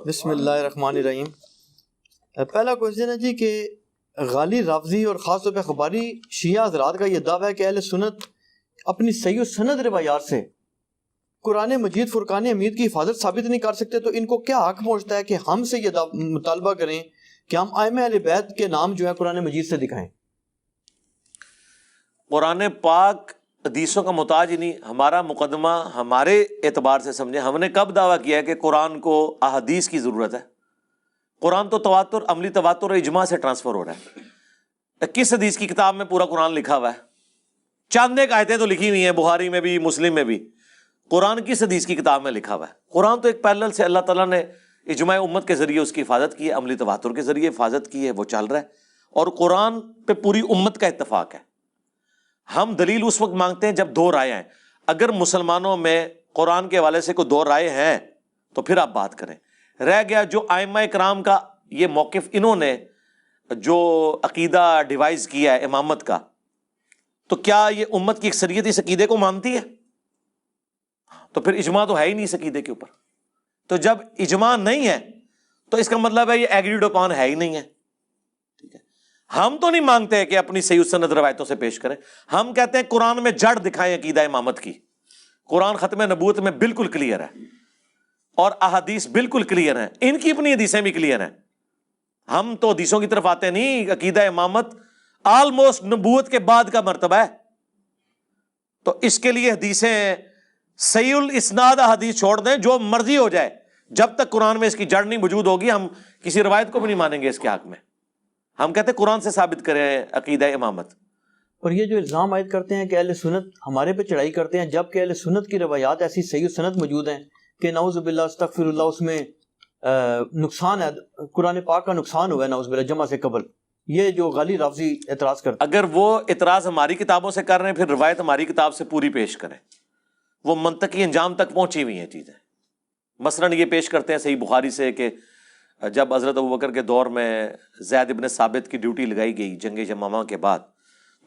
بسم اللہ الرحمن الرحیم۔ پہلا کوشچن ہے جی کہ غالی رافضی اور خاص طور پہ اخباری شیعہ حضرات کا یہ دعویٰ ہے کہ اہل سنت اپنی صحیح و سند روایات سے قرآن مجید فرقان حمید کی حفاظت ثابت نہیں کر سکتے، تو ان کو کیا حق پہنچتا ہے کہ ہم سے یہ مطالبہ کریں کہ ہم ائمہ اہل بیت کے نام جو ہے قرآن مجید سے دکھائیں؟ قرآن پاک حدیثوں کا محتاج ہی نہیں، ہمارا مقدمہ ہمارے اعتبار سے سمجھیں، ہم نے کب دعویٰ کیا ہے کہ قرآن کو احادیث کی ضرورت ہے؟ قرآن تو تواتر، عملی تواتر اور اجماع سے ٹرانسفر ہو رہا ہے۔ کس حدیث کی کتاب میں پورا قرآن لکھا ہوا ہے؟ چند ایک آیتیں تو لکھی ہوئی ہیں بخاری میں بھی مسلم میں بھی، قرآن کس حدیث کی کتاب میں لکھا ہوا ہے؟ قرآن تو ایک پیرلل سے اللہ تعالیٰ نے اجماع امت کے ذریعے اس کی حفاظت کی ہے، عملی تواتر کے ذریعے حفاظت کی ہے، وہ چل رہا ہے، اور قرآن پہ پوری امت کا اتفاق ہے۔ ہم دلیل اس وقت مانگتے ہیں جب دو رائے ہیں۔ اگر مسلمانوں میں قرآن کے حوالے سے کوئی دو رائے ہیں تو پھر آپ بات کریں۔ رہ گیا جو ائمہ کرام کا یہ موقف، انہوں نے جو عقیدہ ڈیوائز کیا ہے امامت کا، تو کیا یہ امت کی اکثریت اس عقیدے کو مانتی ہے؟ تو پھر اجماع تو ہے ہی نہیں اس عقیدے کے اوپر۔ تو جب اجماع نہیں ہے تو اس کا مطلب ہے یہ ایگریڈ اپان ہے ہی نہیں ہے۔ ٹھیک ہے، ہم تو نہیں مانگتے کہ اپنی صحیح سند روایتوں سے پیش کریں، ہم کہتے ہیں قرآن میں جڑ دکھائیں عقیدہ امامت کی۔ قرآن ختم نبوت میں بالکل کلیئر ہے اور احادیث بالکل کلیئر ہیں، ان کی اپنی حدیثیں بھی کلیئر ہیں۔ ہم تو حدیثوں کی طرف آتے نہیں، عقیدہ امامت آلموسٹ نبوت کے بعد کا مرتبہ ہے، تو اس کے لیے حدیثیں صحیح الاسناد حدیث چھوڑ دیں، جو مرضی ہو جائے، جب تک قرآن میں اس کی جڑ نہیں موجود ہوگی ہم کسی روایت کو بھی نہیں مانیں گے اس کے حق میں۔ ہم کہتے ہیں قرآن سے ثابت کریں عقیدہ امامت۔ اور یہ جو الزام عائد کرتے ہیں کہ اہل سنت ہمارے پہ چڑھائی کرتے ہیں، جبکہ اہل سنت کی روایات ایسی صحیح سند موجود ہیں کہ نعوذ باللہ استغفر اللہ اس میں نقصان ہے، قرآن پاک کا نقصان ہوا ہے نعوذ باللہ جمع سے قبل، یہ جو غالی رافضی اعتراض کرتے ہیں۔ اگر وہ اعتراض ہماری کتابوں سے کر رہے ہیں پھر روایت ہماری کتاب سے پوری پیش کریں، وہ منطقی انجام تک پہنچی ہوئی ہیں چیزیں۔ مثلاً یہ پیش کرتے ہیں صحیح بخاری سے کہ جب حضرت ابوبکر کے دور میں زید ابن ثابت کی ڈیوٹی لگائی گئی جنگ یمامہ کے بعد،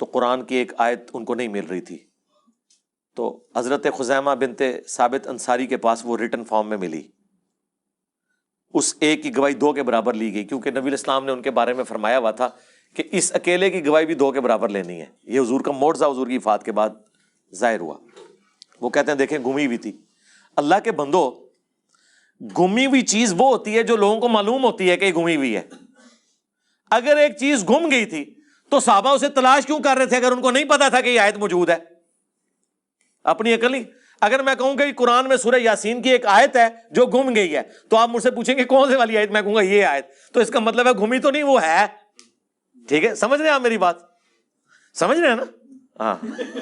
تو قرآن کی ایک آیت ان کو نہیں مل رہی تھی، تو حضرت خزیمہ بنت ثابت انصاری کے پاس وہ ریٹن فارم میں ملی، اس ایک کی گواہی دو کے برابر لی گئی، کیونکہ نبی الاسلام نے ان کے بارے میں فرمایا ہوا تھا کہ اس اکیلے کی گواہی بھی دو کے برابر لینی ہے۔ یہ حضور کا معجزہ حضور کی وفات کے بعد ظاہر ہوا۔ وہ کہتے ہیں دیکھیں گمی ہوئی تھی۔ اللہ کے بندو، گمی ہوئی چیز وہ ہوتی ہے جو لوگوں کو معلوم ہوتی ہے کہ یہ گمی ہوئی ہے۔ اگر ایک چیز گم گئی تھی تو صحابہ اسے تلاش کیوں کر رہے تھے اگر ان کو نہیں پتا تھا کہ یہ آیت موجود ہے؟ اپنی عقل نہیں۔ اگر میں کہوں کہ قرآن میں سورہ یاسین کی ایک آیت ہے جو گم گئی ہے، تو آپ مجھ سے پوچھیں گے کون سی والی آیت؟ میں کہوں گا یہ آیت، تو اس کا مطلب ہے گمی تو نہیں، وہ ہے۔ ٹھیک ہے، سمجھ رہے ہیں آپ میری بات؟ سمجھ رہے ہیں نا؟ ہاں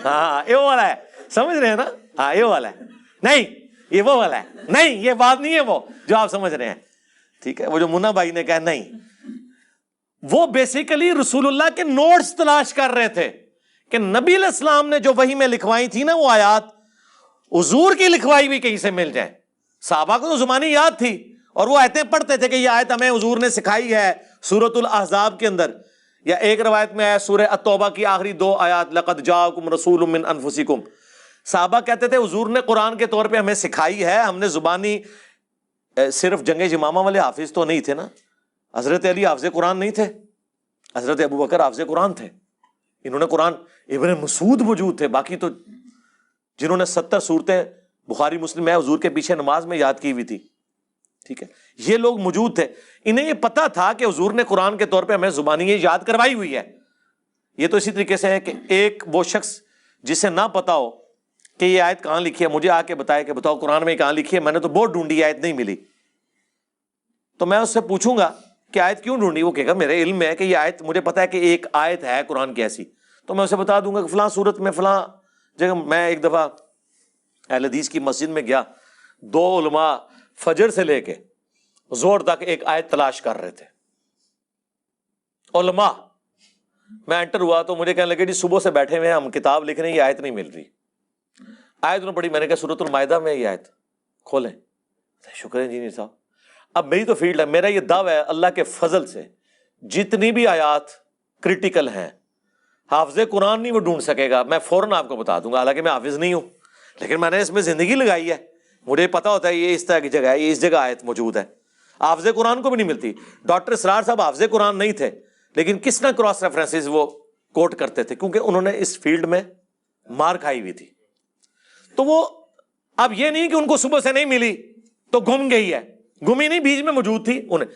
ہاں، یہ وہ والا ہے، سمجھ رہے ہیں نا؟ ہاں یہ والا ہے، نہیں یہ وہ والا ہے، نہیں یہ بات نہیں ہے وہ جو آپ سمجھ رہے ہیں۔ ٹھیک ہے، وہ جو منا بھائی نے کہا نہیں، وہ بیسیکلی رسول اللہ کے نوٹس تلاش کر رہے تھے کہ نبی علیہ السلام نے جو وحی میں لکھوائی تھی نا وہ آیات، حضور کی لکھوائی بھی کہیں سے مل جائے۔ صحابہ کو تو زبانی یاد تھی اور وہ آیتیں پڑھتے تھے کہ یہ آیت ہمیں حضور نے سکھائی ہے سورۃ الاحزاب کے اندر، یا ایک روایت میں ہے سورہ التوبہ کی آخری دو آیات، لقد جاءکم رسول من انفسکم۔ صحابہ کہتے تھے حضور نے قرآن کے طور پہ ہمیں سکھائی ہے، ہم نے زبانی صرف جنگ یمامہ والے حافظ تو نہیں تھے نا، حضرت علی حافظ قرآن نہیں تھے، حضرت ابوبکر حافظ قرآن تھے، انہوں نے قرآن، ابن مسعود موجود تھے، باقی تو جنہوں نے 70 صورتیں بخاری مسلم میں حضور کے پیچھے نماز میں یاد کی ہوئی تھی۔ ٹھیک ہے، یہ لوگ موجود تھے، انہیں یہ پتا تھا کہ حضور نے قرآن کے طور پہ ہمیں زبانی یاد کروائی ہوئی ہے۔ یہ تو اسی طریقے سے ہے کہ ایک وہ شخص جسے نہ پتا ہو کہ یہ آیت کہاں لکھی ہے، مجھے آ کے بتائے کہ بتاؤ قرآن میں کہاں لکھی ہے، میں نے تو بہت ڈھونڈی آیت نہیں ملی، تو میں اس سے پوچھوں گا کہ آیت کیوں ڈھونڈی؟ وہ کہے گا میرے علم میں ہے کہ یہ آیت، مجھے پتا ہے کہ ایک آیت ہے قرآن کی ایسی، تو میں اسے بتا دوں گا کہ فلاں صورت میں فلاں جگہ۔ میں ایک دفعہ اہل حدیث کی مسجد میں گیا، دو علماء فجر سے لے کے زور تک ایک آیت تلاش کر رہے تھے، علماء۔ میں انٹر ہوا تو مجھے کہنے لگے جی صبح سے بیٹھے ہوئے ہیں ہم، کتاب لکھ رہے ہیں، یہ آیت نہیں مل رہی۔ آیت انہوں نے پڑھی، میں نے کہا سورۃ المائدہ میں یہ آیت کھولیں۔ شکر ہے انجینئر صاحب، اب میری تو فیلڈ ہے، میرا یہ دعویٰ ہے اللہ کے فضل سے جتنی بھی آیات کریٹیکل ہیں حافظ قرآن نہیں وہ ڈھونڈ سکے گا، میں فوراً آپ کو بتا دوں گا، حالانکہ میں حافظ نہیں ہوں، لیکن میں نے اس میں زندگی لگائی ہے، مجھے پتا ہوتا ہے یہ اس طرح کی جگہ ہے، یہ اس جگہ آیت موجود ہے۔ حافظ قرآن کو بھی نہیں ملتی. ڈاکٹر اسرار صاحب حافظ قرآن نہیں تھے, لیکن کس طرح کراس ریفرنسز وہ کوٹ کرتے تھے, کیونکہ انہوں نے اس فیلڈ میں مار کھائی ہوئی تھی. تو وہ اب یہ نہیں کہ ان کو صبح سے نہیں ملی تو گم گئی ہے, گمی نہیں, بیچ میں موجود تھی انہیں.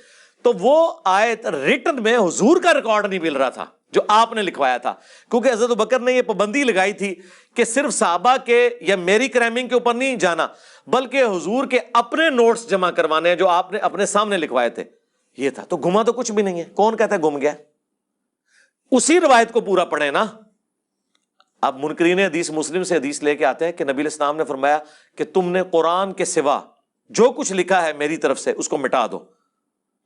تو وہ آیت ریٹن میں حضور کا ریکارڈ نہیں مل رہا تھا جو آپ نے لکھوایا تھا, کیونکہ حضرت ابوبکر نے یہ پابندی لگائی تھی کہ صرف صحابہ کے یا میری کرائمنگ کے اوپر نہیں جانا, بلکہ حضور کے اپنے نوٹس جمع کروانے ہیں جو آپ نے اپنے سامنے لکھوائے تھے. یہ تھا. تو گما تو کچھ بھی نہیں ہے. کون کہتا ہے گم گیا؟ اسی روایت کو پورا پڑھیں نا. اب منکرین حدیث مسلم سے حدیث لے کے آتے ہیں کہ نبی علیہ السلام نے فرمایا کہ تم نے قرآن کے سوا جو کچھ لکھا ہے میری طرف سے اس کو مٹا دو.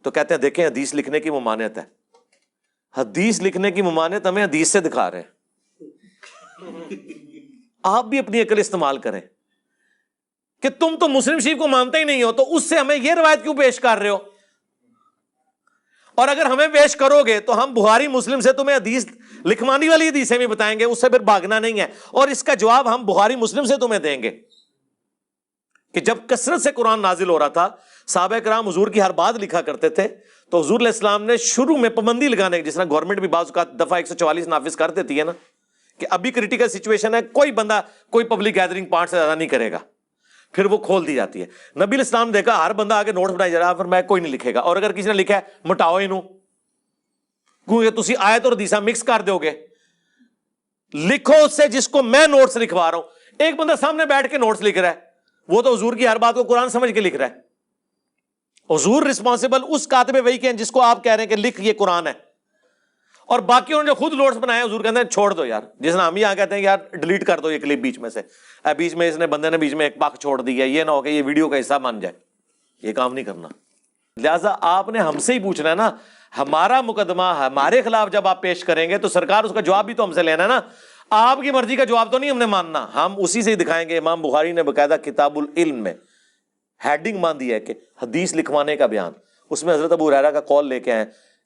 تو کہتے ہیں دیکھیں حدیث لکھنے کی ممانعت ہے. حدیث لکھنے کی ممانعت ہمیں حدیث سے دکھا رہے ہیں. آپ بھی اپنی عقل استعمال کریں کہ تم تو مسلم شریف کو مانتے ہی نہیں ہو, تو اس سے ہمیں یہ روایت کیوں پیش کر رہے ہو؟ اور اگر ہمیں پیش کرو گے تو ہم بخاری مسلم سے تمہیں حدیث لکھوانی والی حدیثیں بھی بتائیں گے, اس سے پھر بھاگنا نہیں ہے. اور اس کا جواب ہم بخاری مسلم سے تمہیں دیں گے کہ جب کثرت سے قرآن نازل ہو رہا تھا, صحابہ کرام حضور کی ہر بات لکھا کرتے تھے, تو حضور علیہ السلام نے شروع میں پابندی لگانے کی, جس طرح گورنمنٹ بھی بعض اوقات دفعہ 144 نافذ کر دیتی ہے نا, کہ ابھی کریٹیکل سچویشن ہے, کوئی بندہ کوئی پبلک گیدرنگ 5 سے زیادہ نہیں کرے گا, پھر وہ کھول دی جاتی ہے. نبی علیہ السلام نے دیکھا ہر بندہ آگے نوٹس بنائی جا رہا ہے, پھر میں کوئی نہیں لکھے گا, اور اگر کسی نے لکھا ہے مٹاؤ انہوں, کیونکہ تسی آیت اور حدیث مکس کر دو گے. لکھو اس سے جس کو میں نوٹس لکھوا رہا ہوں. ایک بندہ سامنے بیٹھ کے نوٹس لکھ رہا ہے, وہ تو حضور کی ہر بات کو قرآن سمجھ کے لکھ رہا ہے. حضور رسپانسبل اس کاتب وحی کے ہیں جس کو آپ کہہ رہے ہیں کہ لکھ یہ قرآن ہے, اور باقیوں نے جو خود نوٹس بنائے حضور کہتے ہیں چھوڑ دو یار. جس طرح ہم یہاں کہتے ہیں یار ڈیلیٹ کر دو یہ کلپ بیچ میں سے, بیچ میں اس نے بندے نے بیچ میں ایک پاک چھوڑ دیا, یہ نہ ہو کہ یہ ویڈیو کا حصہ مان جائے. یہ کام نہیں کرنا. لہٰذا آپ نے ہم سے ہی پوچھنا ہے نا, ہمارا مقدمہ ہمارے خلاف جب آپ پیش کریں گے تو سرکار اس کا جواب بھی تو ہم سے لینا ہے نا. آپ کی مرضی کا جواب تو نہیں ہم نے ماننا, ہم اسی سے ہی دکھائیں گے. امام بخاری نے باقاعدہ کتاب العلم میں ہیڈنگ مان دی ہے کہ حدیث لکھوانے کا بیان, اس میں حضرت ابو ہریرہ کا قول لے کے آئے.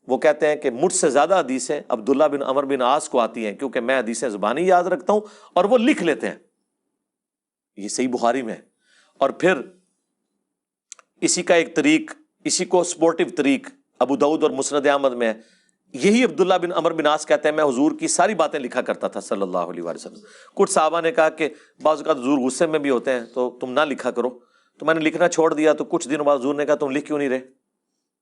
وہ کہتے ہیں کہ مجھ سے زیادہ حدیثیں عبداللہ بن عمر بن عاص کو آتی ہیں, کیونکہ میں حدیثیں زبانی یاد رکھتا ہوں اور وہ لکھ لیتے ہیں. یہ صحیح بخاری میں ہے. اور پھر اسی کا ایک طریق, اسی کو سپورٹیو طریق ابو داؤد اور مسند احمد میں ہے. یہی عبداللہ بن عمر بن عاص کہتے ہیں میں حضور کی ساری باتیں لکھا کرتا تھا صلی اللہ علیہ وسلم. کچھ صحابہ نے کہا کہ بعض اوقات حضور غصے میں بھی ہوتے ہیں تو تم نہ لکھا کرو, تو میں نے لکھنا چھوڑ دیا. تو کچھ دنوں بعد حضور نے کہا تم لکھ کیوں نہیں رہے؟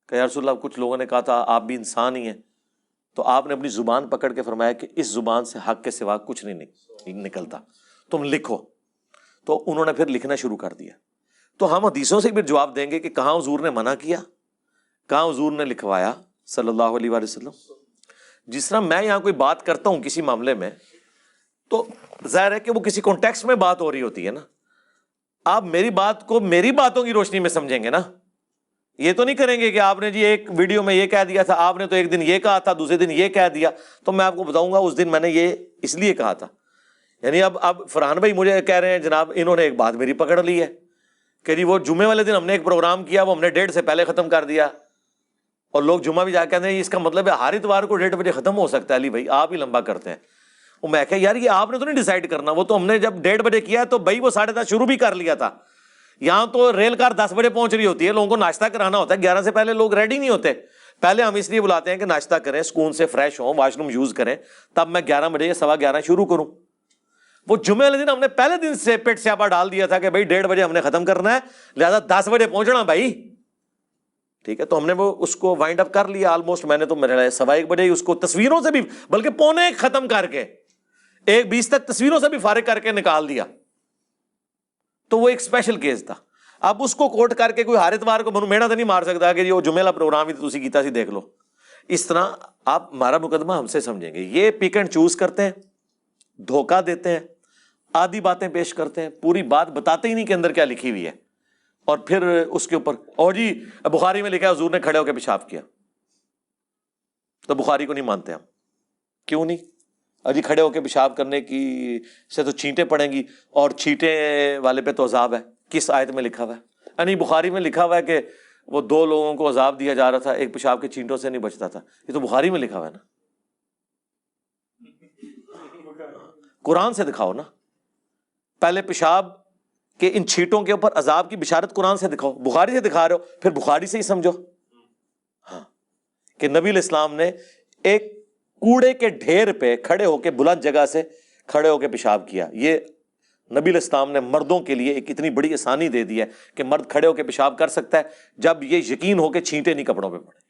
کہ یا رسول اللہ کچھ لوگوں نے کہا تھا آپ بھی انسان ہی ہیں. تو آپ نے اپنی زبان پکڑ کے فرمایا کہ اس زبان سے حق کے سوا کچھ نہیں نکلتا, تم لکھو. تو انہوں نے پھر لکھنا شروع کر دیا. تو ہم حدیثوں سے بھی جواب دیں گے کہ کہاں حضور نے منع کیا, کہاں حضور نے لکھوایا صلی اللہ علیہ وسلم. جس طرح میں یہاں کوئی بات کرتا ہوں کسی معاملے میں, تو ظاہر ہے کہ وہ کسی کانٹیکسٹ میں بات ہو رہی ہوتی ہے نا. آپ میری بات کو میری باتوں کی روشنی میں سمجھیں گے نا. یہ تو نہیں کریں گے کہ آپ نے جی ایک ویڈیو میں یہ کہہ دیا تھا, آپ نے تو ایک دن یہ کہا تھا, دوسرے دن یہ کہہ دیا, تو میں آپ کو بتاؤں گا اس دن میں نے یہ اس لیے کہا تھا. یعنی اب فرحان بھائی مجھے کہہ رہے ہیں جناب انہوں نے ایک بات میری پکڑ لی ہے کہ جی وہ جمعے والے دن ہم نے ایک پروگرام کیا, وہ ہم نے 1:30 سے پہلے ختم کر دیا, اور لوگ جمعہ بھی جا کے کہتے ہیں اس کا مطلب ہے ہر اتوار کو 1:30 بجے ختم ہو سکتا ہے. علی بھائی آپ ہی لمبا کرتے ہیں. وہ میں کہ یار یہ آپ نے تو نہیں ڈیسائیڈ کرنا, وہ تو ہم نے جب 1:30 بجے کیا تو بھائی وہ 10:30 شروع بھی کر لیا تھا. یہاں تو ریل کار 10 بجے پہنچ رہی ہوتی ہے, لوگوں کو ناشتہ کرانا ہوتا ہے, 11 سے پہلے لوگ ریڈی نہیں ہوتے. پہلے ہم اس لیے بلاتے ہیں کہ ناشتہ کریں, سکون سے فریش ہوں, واش روم یوز کریں, تب میں 11 بجے یا 11:15 شروع کروں. وہ جمعے والے دن ہم نے پہلے دن سے پیٹ سیاپا ڈال دیا تھا کہ بھائی 1:30 بجے ہم نے ختم کرنا ہے, لہٰذا 10 بجے پہنچنا بھائی. ٹھیک ہے, تو ہم نے وہ اس کو وائنڈ اپ کر لیا آلموسٹ. میں نے تو میرے 1:15 بجے اس کو تصویروں سے بھی, بلکہ 1:45 ختم کر کے 1:20 تک تصویروں سے بھی فارغ کر کے نکال دیا. تو وہ ایک اسپیشل کیس تھا. اب اس کو کوٹ کر کے کوئی ہر اتوار کو منو میڑا تو نہیں مار سکتا کہ وہ جمعے والا پروگرام ہی تو تسی کیتا سی دیکھ لو. اس طرح آپ ہمارا مقدمہ ہم سے سمجھیں گے. یہ پک اینڈ چوز کرتے ہیں, دھوکہ دیتے ہیں, آدھی باتیں پیش کرتے ہیں, پوری بات بتاتے ہی نہیں کہ اندر کیا لکھی ہوئی ہے, اور پھر اس کے اوپر اور جی بخاری میں لکھا ہے حضور نے کھڑے ہو کے پیشاب کیا, تو بخاری کو نہیں مانتے ہم. کیوں نہیں؟ جی کھڑے ہو کے پیشاب کرنے کی سے تو چھینٹیں پڑیں گی, اور چھینٹیں والے پہ تو عذاب ہے. کس آیت میں لکھا ہوا ہے؟ یعنی بخاری میں لکھا ہوا ہے کہ وہ 2 لوگوں کو عذاب دیا جا رہا تھا, ایک پیشاب کے چھینٹوں سے نہیں بچتا تھا. یہ تو بخاری میں لکھا ہوا ہے نا. قرآن سے دکھاؤ نا. پہلے پیشاب کہ ان چھینٹوں کے اوپر عذاب کی بشارت قرآن سے دکھاؤ، بخاری سے دکھا رہے ہو پھر بخاری سے ہی سمجھو. ہاں کہ نبی علیہ السلام نے ایک کوڑے کے ڈھیر پہ کھڑے ہو کے بلند جگہ سے کھڑے ہو کے پیشاب کیا. یہ نبی علیہ السلام نے مردوں کے لیے ایک اتنی بڑی آسانی دے دی ہے کہ مرد کھڑے ہو کے پیشاب کر سکتا ہے جب یہ یقین ہو کہ چھینٹے نہیں کپڑوں پہ پڑیں.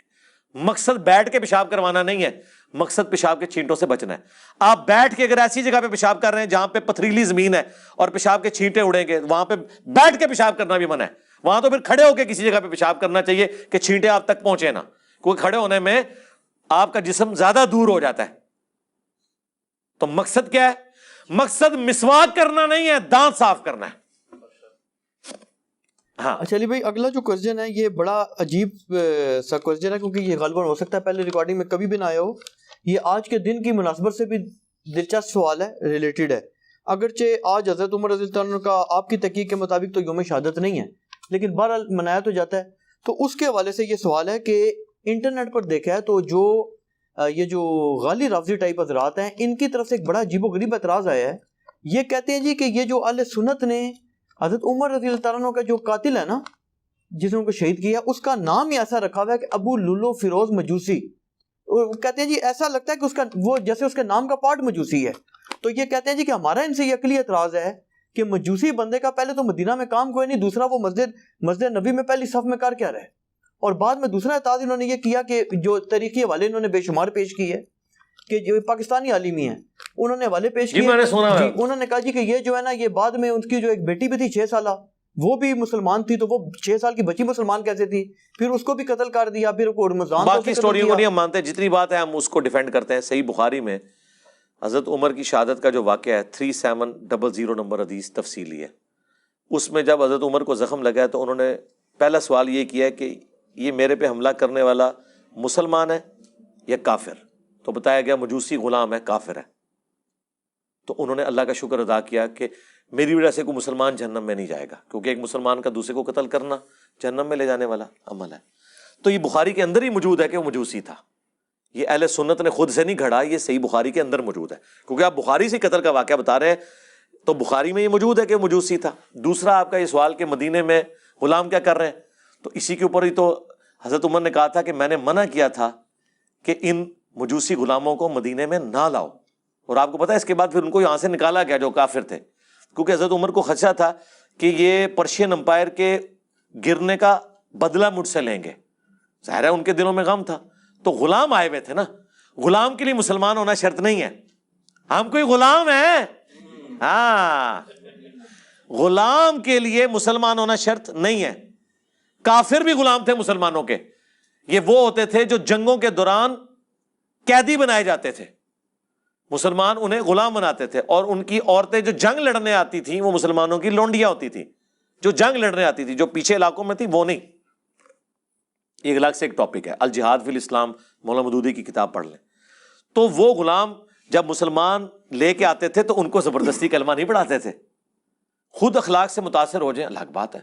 مقصد بیٹھ کے پیشاب کروانا نہیں ہے، مقصد پیشاب کے چھینٹوں سے بچنا ہے. آپ بیٹھ کے اگر ایسی جگہ پہ پیشاب کر رہے ہیں جہاں پہ پتھریلی زمین ہے اور پیشاب کے چھینٹے اڑیں گے، وہاں پہ بیٹھ کے پیشاب کرنا بھی منع ہے. وہاں تو پھر کھڑے ہو کے کسی جگہ پہ پیشاب کرنا چاہیے کہ چھینٹے آپ تک پہنچے نہ، کیونکہ کھڑے ہونے میں آپ کا جسم زیادہ دور ہو جاتا ہے. تو مقصد کیا ہے؟ مقصد مسواک کرنا نہیں ہے، دانت صاف کرنا ہے. ہاں اچھا علی بھائی، اگلا جو کوسچن ہے یہ بڑا عجیب سا کوسچن ہے، کیونکہ یہ غالباً ہو سکتا ہے پہلے ریکارڈنگ میں کبھی بھی نہ آیا ہو. یہ آج کے دن کی مناسبت سے بھی دلچسپ سوال ہے، ریلیٹڈ ہے. اگرچہ آج حضرت عمر رضی اللہ عنہ کا آپ کی تحقیق کے مطابق تو یوم شہادت نہیں ہے، لیکن بہرحال منایا تو جاتا ہے. تو اس کے حوالے سے یہ سوال ہے کہ انٹرنیٹ پر دیکھا ہے تو یہ جو غالی رافضی ٹائپ حضرات ہیں، ان کی طرف سے ایک بڑا عجیب و غریب اعتراض آیا ہے. یہ کہتے ہیں جی کہ یہ جو اہل سنت نے حضرت عمر رضی اللہ عنہ کا جو قاتل ہے نا، جس نے ان کو شہید کیا، اس کا نام ہی ایسا رکھا ہوا ہے کہ ابو لولو فیروز مجوسی. وہ کہتے ہیں جی ایسا لگتا ہے کہ اس کا وہ جیسے اس کے نام کا پارٹ مجوسی ہے. تو یہ کہتے ہیں جی کہ ہمارا ان سے یہ عقلی اعتراض ہے کہ مجوسی بندے کا پہلے تو مدینہ میں کام کوئی نہیں، دوسرا وہ مسجد نبی میں پہلی صف میں کر کیا رہے، اور بعد میں دوسرا اعتراض انہوں نے یہ کیا کہ جو تاریخی حوالے انہوں نے بے شمار پیش کی ہے کہ جو پاکستانی عالمی ہیں انہوں نے حوالے پیش کیے. انہوں نے کہا جی کہ یہ جو ہے نا، یہ بعد میں ان کی جو ایک بیٹی بھی تھی 6 سالہ، وہ بھی مسلمان تھی، تو وہ 6 سال کی بچی مسلمان کیسے تھی، پھر اس کو بھی قتل کر دیا، پھر رمضان باقی سٹوریوں کو نہیں ہم مانتے، جتنی بات ہے ہم اس کو ڈیفینڈ کرتے ہیں. صحیح بخاری میں حضرت عمر کی شہادت کا جو واقعہ ہے 3700 نمبر حدیث تفصیلی ہے. اس میں جب حضرت عمر کو زخم لگا ہے تو انہوں نے پہلا سوال یہ کیا ہے کہ یہ میرے پہ حملہ کرنے والا مسلمان ہے یا کافر؟ تو بتایا گیا مجوسی غلام ہے، کافر ہے. تو انہوں نے اللہ کا شکر ادا کیا کہ میری وجہ سے کوئی مسلمان جہنم میں نہیں جائے گا، کیونکہ ایک مسلمان کا دوسرے کو قتل کرنا جہنم میں لے جانے والا عمل ہے. تو یہ بخاری کے اندر ہی موجود ہے کہ وہ مجوسی تھا. یہ اہل سنت نے خود سے نہیں گھڑا، یہ صحیح بخاری کے اندر موجود ہے. کیونکہ آپ بخاری سے قتل کا واقعہ بتا رہے ہیں تو بخاری میں یہ موجود ہے کہ وہ مجوسی تھا. دوسرا آپ کا یہ سوال کہ مدینے میں غلام کیا کر رہے ہیں، تو اسی کے اوپر ہی تو حضرت عمر نے کہا تھا کہ میں نے منع کیا تھا کہ ان مجوسی غلاموں کو مدینے میں نہ لاؤ. اور آپ کو پتا ہے اس کے بعد پھر ان کو یہاں سے نکالا گیا جو کافر تھے، کیونکہ حضرت عمر کو خدشہ تھا کہ یہ پرشین امپائر کے گرنے کا بدلہ مجھ سے لیں گے. ظاہر ہے ان کے دلوں میں غم تھا. تو غلام آئے ہوئے تھے نا، غلام کے لیے مسلمان ہونا شرط نہیں ہے. ہم کوئی غلام ہیں، ہاں غلام کے لیے مسلمان ہونا شرط نہیں ہے. کافر بھی غلام تھے مسلمانوں کے. یہ وہ ہوتے تھے جو جنگوں کے دوران قیدی بنائے جاتے تھے، مسلمان انہیں غلام بناتے تھے. اور ان کی عورتیں جو جنگ لڑنے آتی تھیں وہ مسلمانوں کی لونڈیاں ہوتی تھیں، جو جنگ لڑنے آتی تھی، جو پیچھے علاقوں میں تھی وہ نہیں. ایک الگ سے ایک ٹاپک ہے الجہاد فی الاسلام، مولانا مودودی کی کتاب پڑھ لیں. تو وہ غلام جب مسلمان لے کے آتے تھے تو ان کو زبردستی کلمہ نہیں پڑھاتے تھے، خود اخلاق سے متاثر ہو جائیں الگ بات ہے.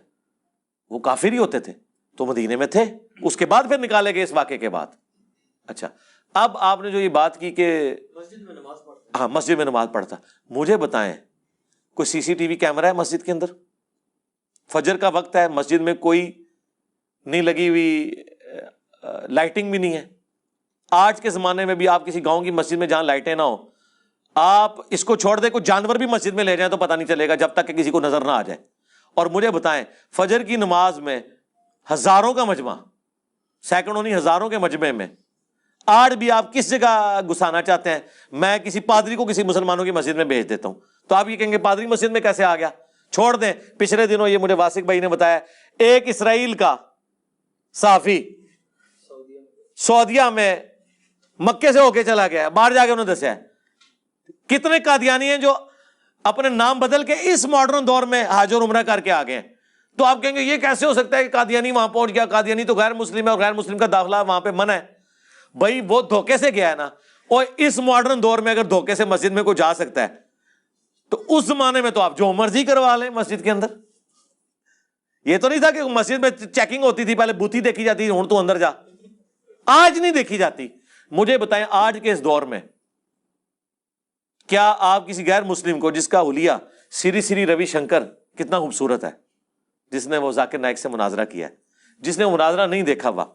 وہ کافر ہی ہوتے تھے تو مدینے میں تھے، اس کے بعد پھر نکالے گئے اس واقعے کے بعد. اچھا اب آپ نے جو یہ بات کی کہ مسجد میں نماز پڑھتا، مجھے بتائیں کوئی سی سی ٹی وی کیمرہ ہے مسجد کے اندر؟ فجر کا وقت ہے، مسجد میں کوئی نہیں لگی ہوئی لائٹنگ بھی نہیں ہے. آج کے زمانے میں بھی آپ کسی گاؤں کی مسجد میں جہاں لائٹیں نہ ہو، آپ اس کو چھوڑ دیں کوئی جانور بھی مسجد میں لے جائیں تو پتہ نہیں چلے گا جب تک کہ کسی کو نظر نہ آ جائے. اور مجھے بتائیں فجر کی نماز میں ہزاروں کا مجمع، سینکڑوں نہیں ہزاروں کے مجمع میں آج بھی آپ کس جگہ گھسانا چاہتے ہیں؟ میں کسی پادری کو کسی مسلمانوں کی مسجد میں بھیج دیتا ہوں تو آپ یہ کہیں گے پادری مسجد میں کیسے آ گیا؟ چھوڑ دیں. پچھلے دنوں یہ مجھے واسق بھائی نے بتایا ایک اسرائیل کا صحافی سعودیہ میں مکے سے ہو کے چلا گیا، باہر جا کے انہوں نے دسیا کتنے قادیانی ہیں جو اپنے نام بدل کے اس ماڈرن دور میں حج اور عمرہ کر کے آ گئے ہیں. تو آپ کہیں گے یہ کیسے ہو سکتا ہے کہ قادیانی وہاں پہنچ گیا؟ قادیانی تو غیر مسلم ہے اور غیر مسلم کا داخلہ وہاں پہ منع ہے. بھائی وہ دھوکے سے گیا ہے نا، اور اس ماڈرن دور میں اگر دھوکے سے مسجد میں کوئی جا سکتا ہے تو اس زمانے میں تو آپ جو مرضی کروا لیں مسجد کے اندر. یہ تو نہیں تھا کہ مسجد میں چیکنگ ہوتی تھی، پہلے بوتھی دیکھی جاتی تھی، ہوں تو اندر جا. آج نہیں دیکھی جاتی. مجھے بتائیں آج کے اس دور میں کیا آپ کسی غیر مسلم کو جس کا حلیہ سری سری روی شنکر کتنا خوبصورت ہے جس نے وہ ذاکر نائک سے مناظرہ کیا ہے. جس نے وہ مناظرہ نہیں دیکھا ہوا,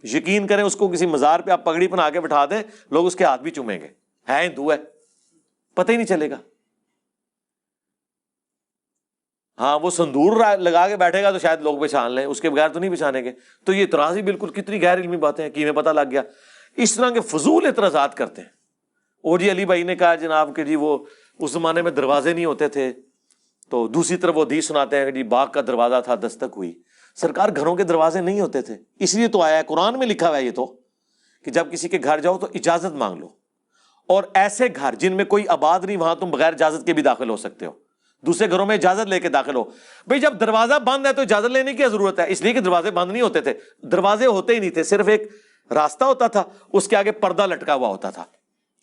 یقین کریں اس کو کسی مزار پہ آپ پگڑی بنا کے بٹھا دیں, لوگ اس کے ہاتھ بھی چومیں گے, ہے ہندو ہے, پتہ ہی نہیں چلے گا. ہاں وہ سندور لگا کے بیٹھے گا تو شاید لوگ پہچان لیں, اس کے بغیر تو نہیں پہچانیں گے. تو یہ اعتراض ہی بالکل کتنی غیر علمی باتیں ہیں کہ ہمیں پتہ لگ گیا. اس طرح کے فضول اعتراضات کرتے ہیں. او جی علی بھائی نے کہا جناب کہ جی وہ اس زمانے میں دروازے نہیں ہوتے تھے, تو دوسری طرف وہ حدیث سناتے ہیں کہ جی باغ کا دروازہ تھا دستک ہوئی. سرکار گھروں کے دروازے نہیں ہوتے تھے, اس لیے تو آیا ہے قرآن میں لکھا ہوا ہے یہ تو کہ جب کسی کے گھر جاؤ تو اجازت مانگ لو. اور ایسے گھر جن میں کوئی آباد نہیں وہاں تم بغیر اجازت کے بھی داخل ہو سکتے ہو, دوسرے گھروں میں اجازت لے کے داخل ہو. بھئی جب دروازہ بند ہے تو اجازت لینے کی ضرورت ہے, اس لیے کہ دروازے بند نہیں ہوتے تھے, دروازے ہوتے ہی نہیں تھے, صرف ایک راستہ ہوتا تھا, اس کے آگے پردہ لٹکا ہوا ہوتا تھا,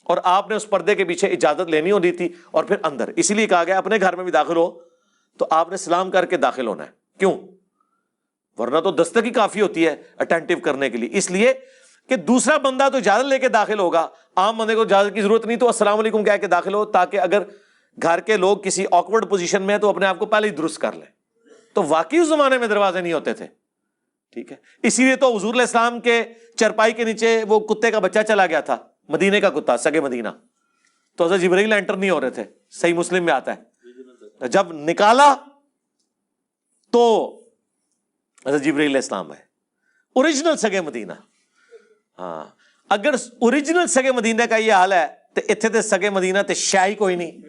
اور آپ نے اس پردے کے پیچھے اجازت لینی ہوتی تھی اور پھر اندر. اسی لیے کہا گیا اپنے گھر میں بھی داخل ہو تو آپ نے سلام کر کے داخل ہونا ہے. کیوں؟ ورنہ تو دستک ہی کافی ہوتی ہے اٹینٹیو کرنے کے لیے. اس لیے کہ دوسرا بندہ تو اجازت لے کے داخل ہوگا, عام بندے کو اجازت کی ضرورت نہیں, تو السلام علیکم کہہ کے داخل ہو, تاکہ اگر گھر کے لوگ کسی آکورڈ پوزیشن میں ہیں تو اپنے آپ کو پہلے ہی درست کر لیں. تو واقعی اس زمانے میں دروازے نہیں ہوتے تھے. ٹھیک ہے, اسی لیے تو حضور علیہ السلام کے چرپائی کے نیچے وہ کتے کا بچہ چلا گیا تھا, مدینے کا کتا, سگے مدینہ, تو حضرت جبرائیل انٹر نہیں ہو رہے تھے. صحیح مسلم میں آتا ہے, جب نکالا تو حضرت جبرائیل علیہ السلام ہے, اوریجنل سگے مدینہ. ہاں اگر اوریجنل سگے مدینہ کا یہ حال ہے تو اتنے تے سگے مدینہ تے شاہی کوئی نہیں.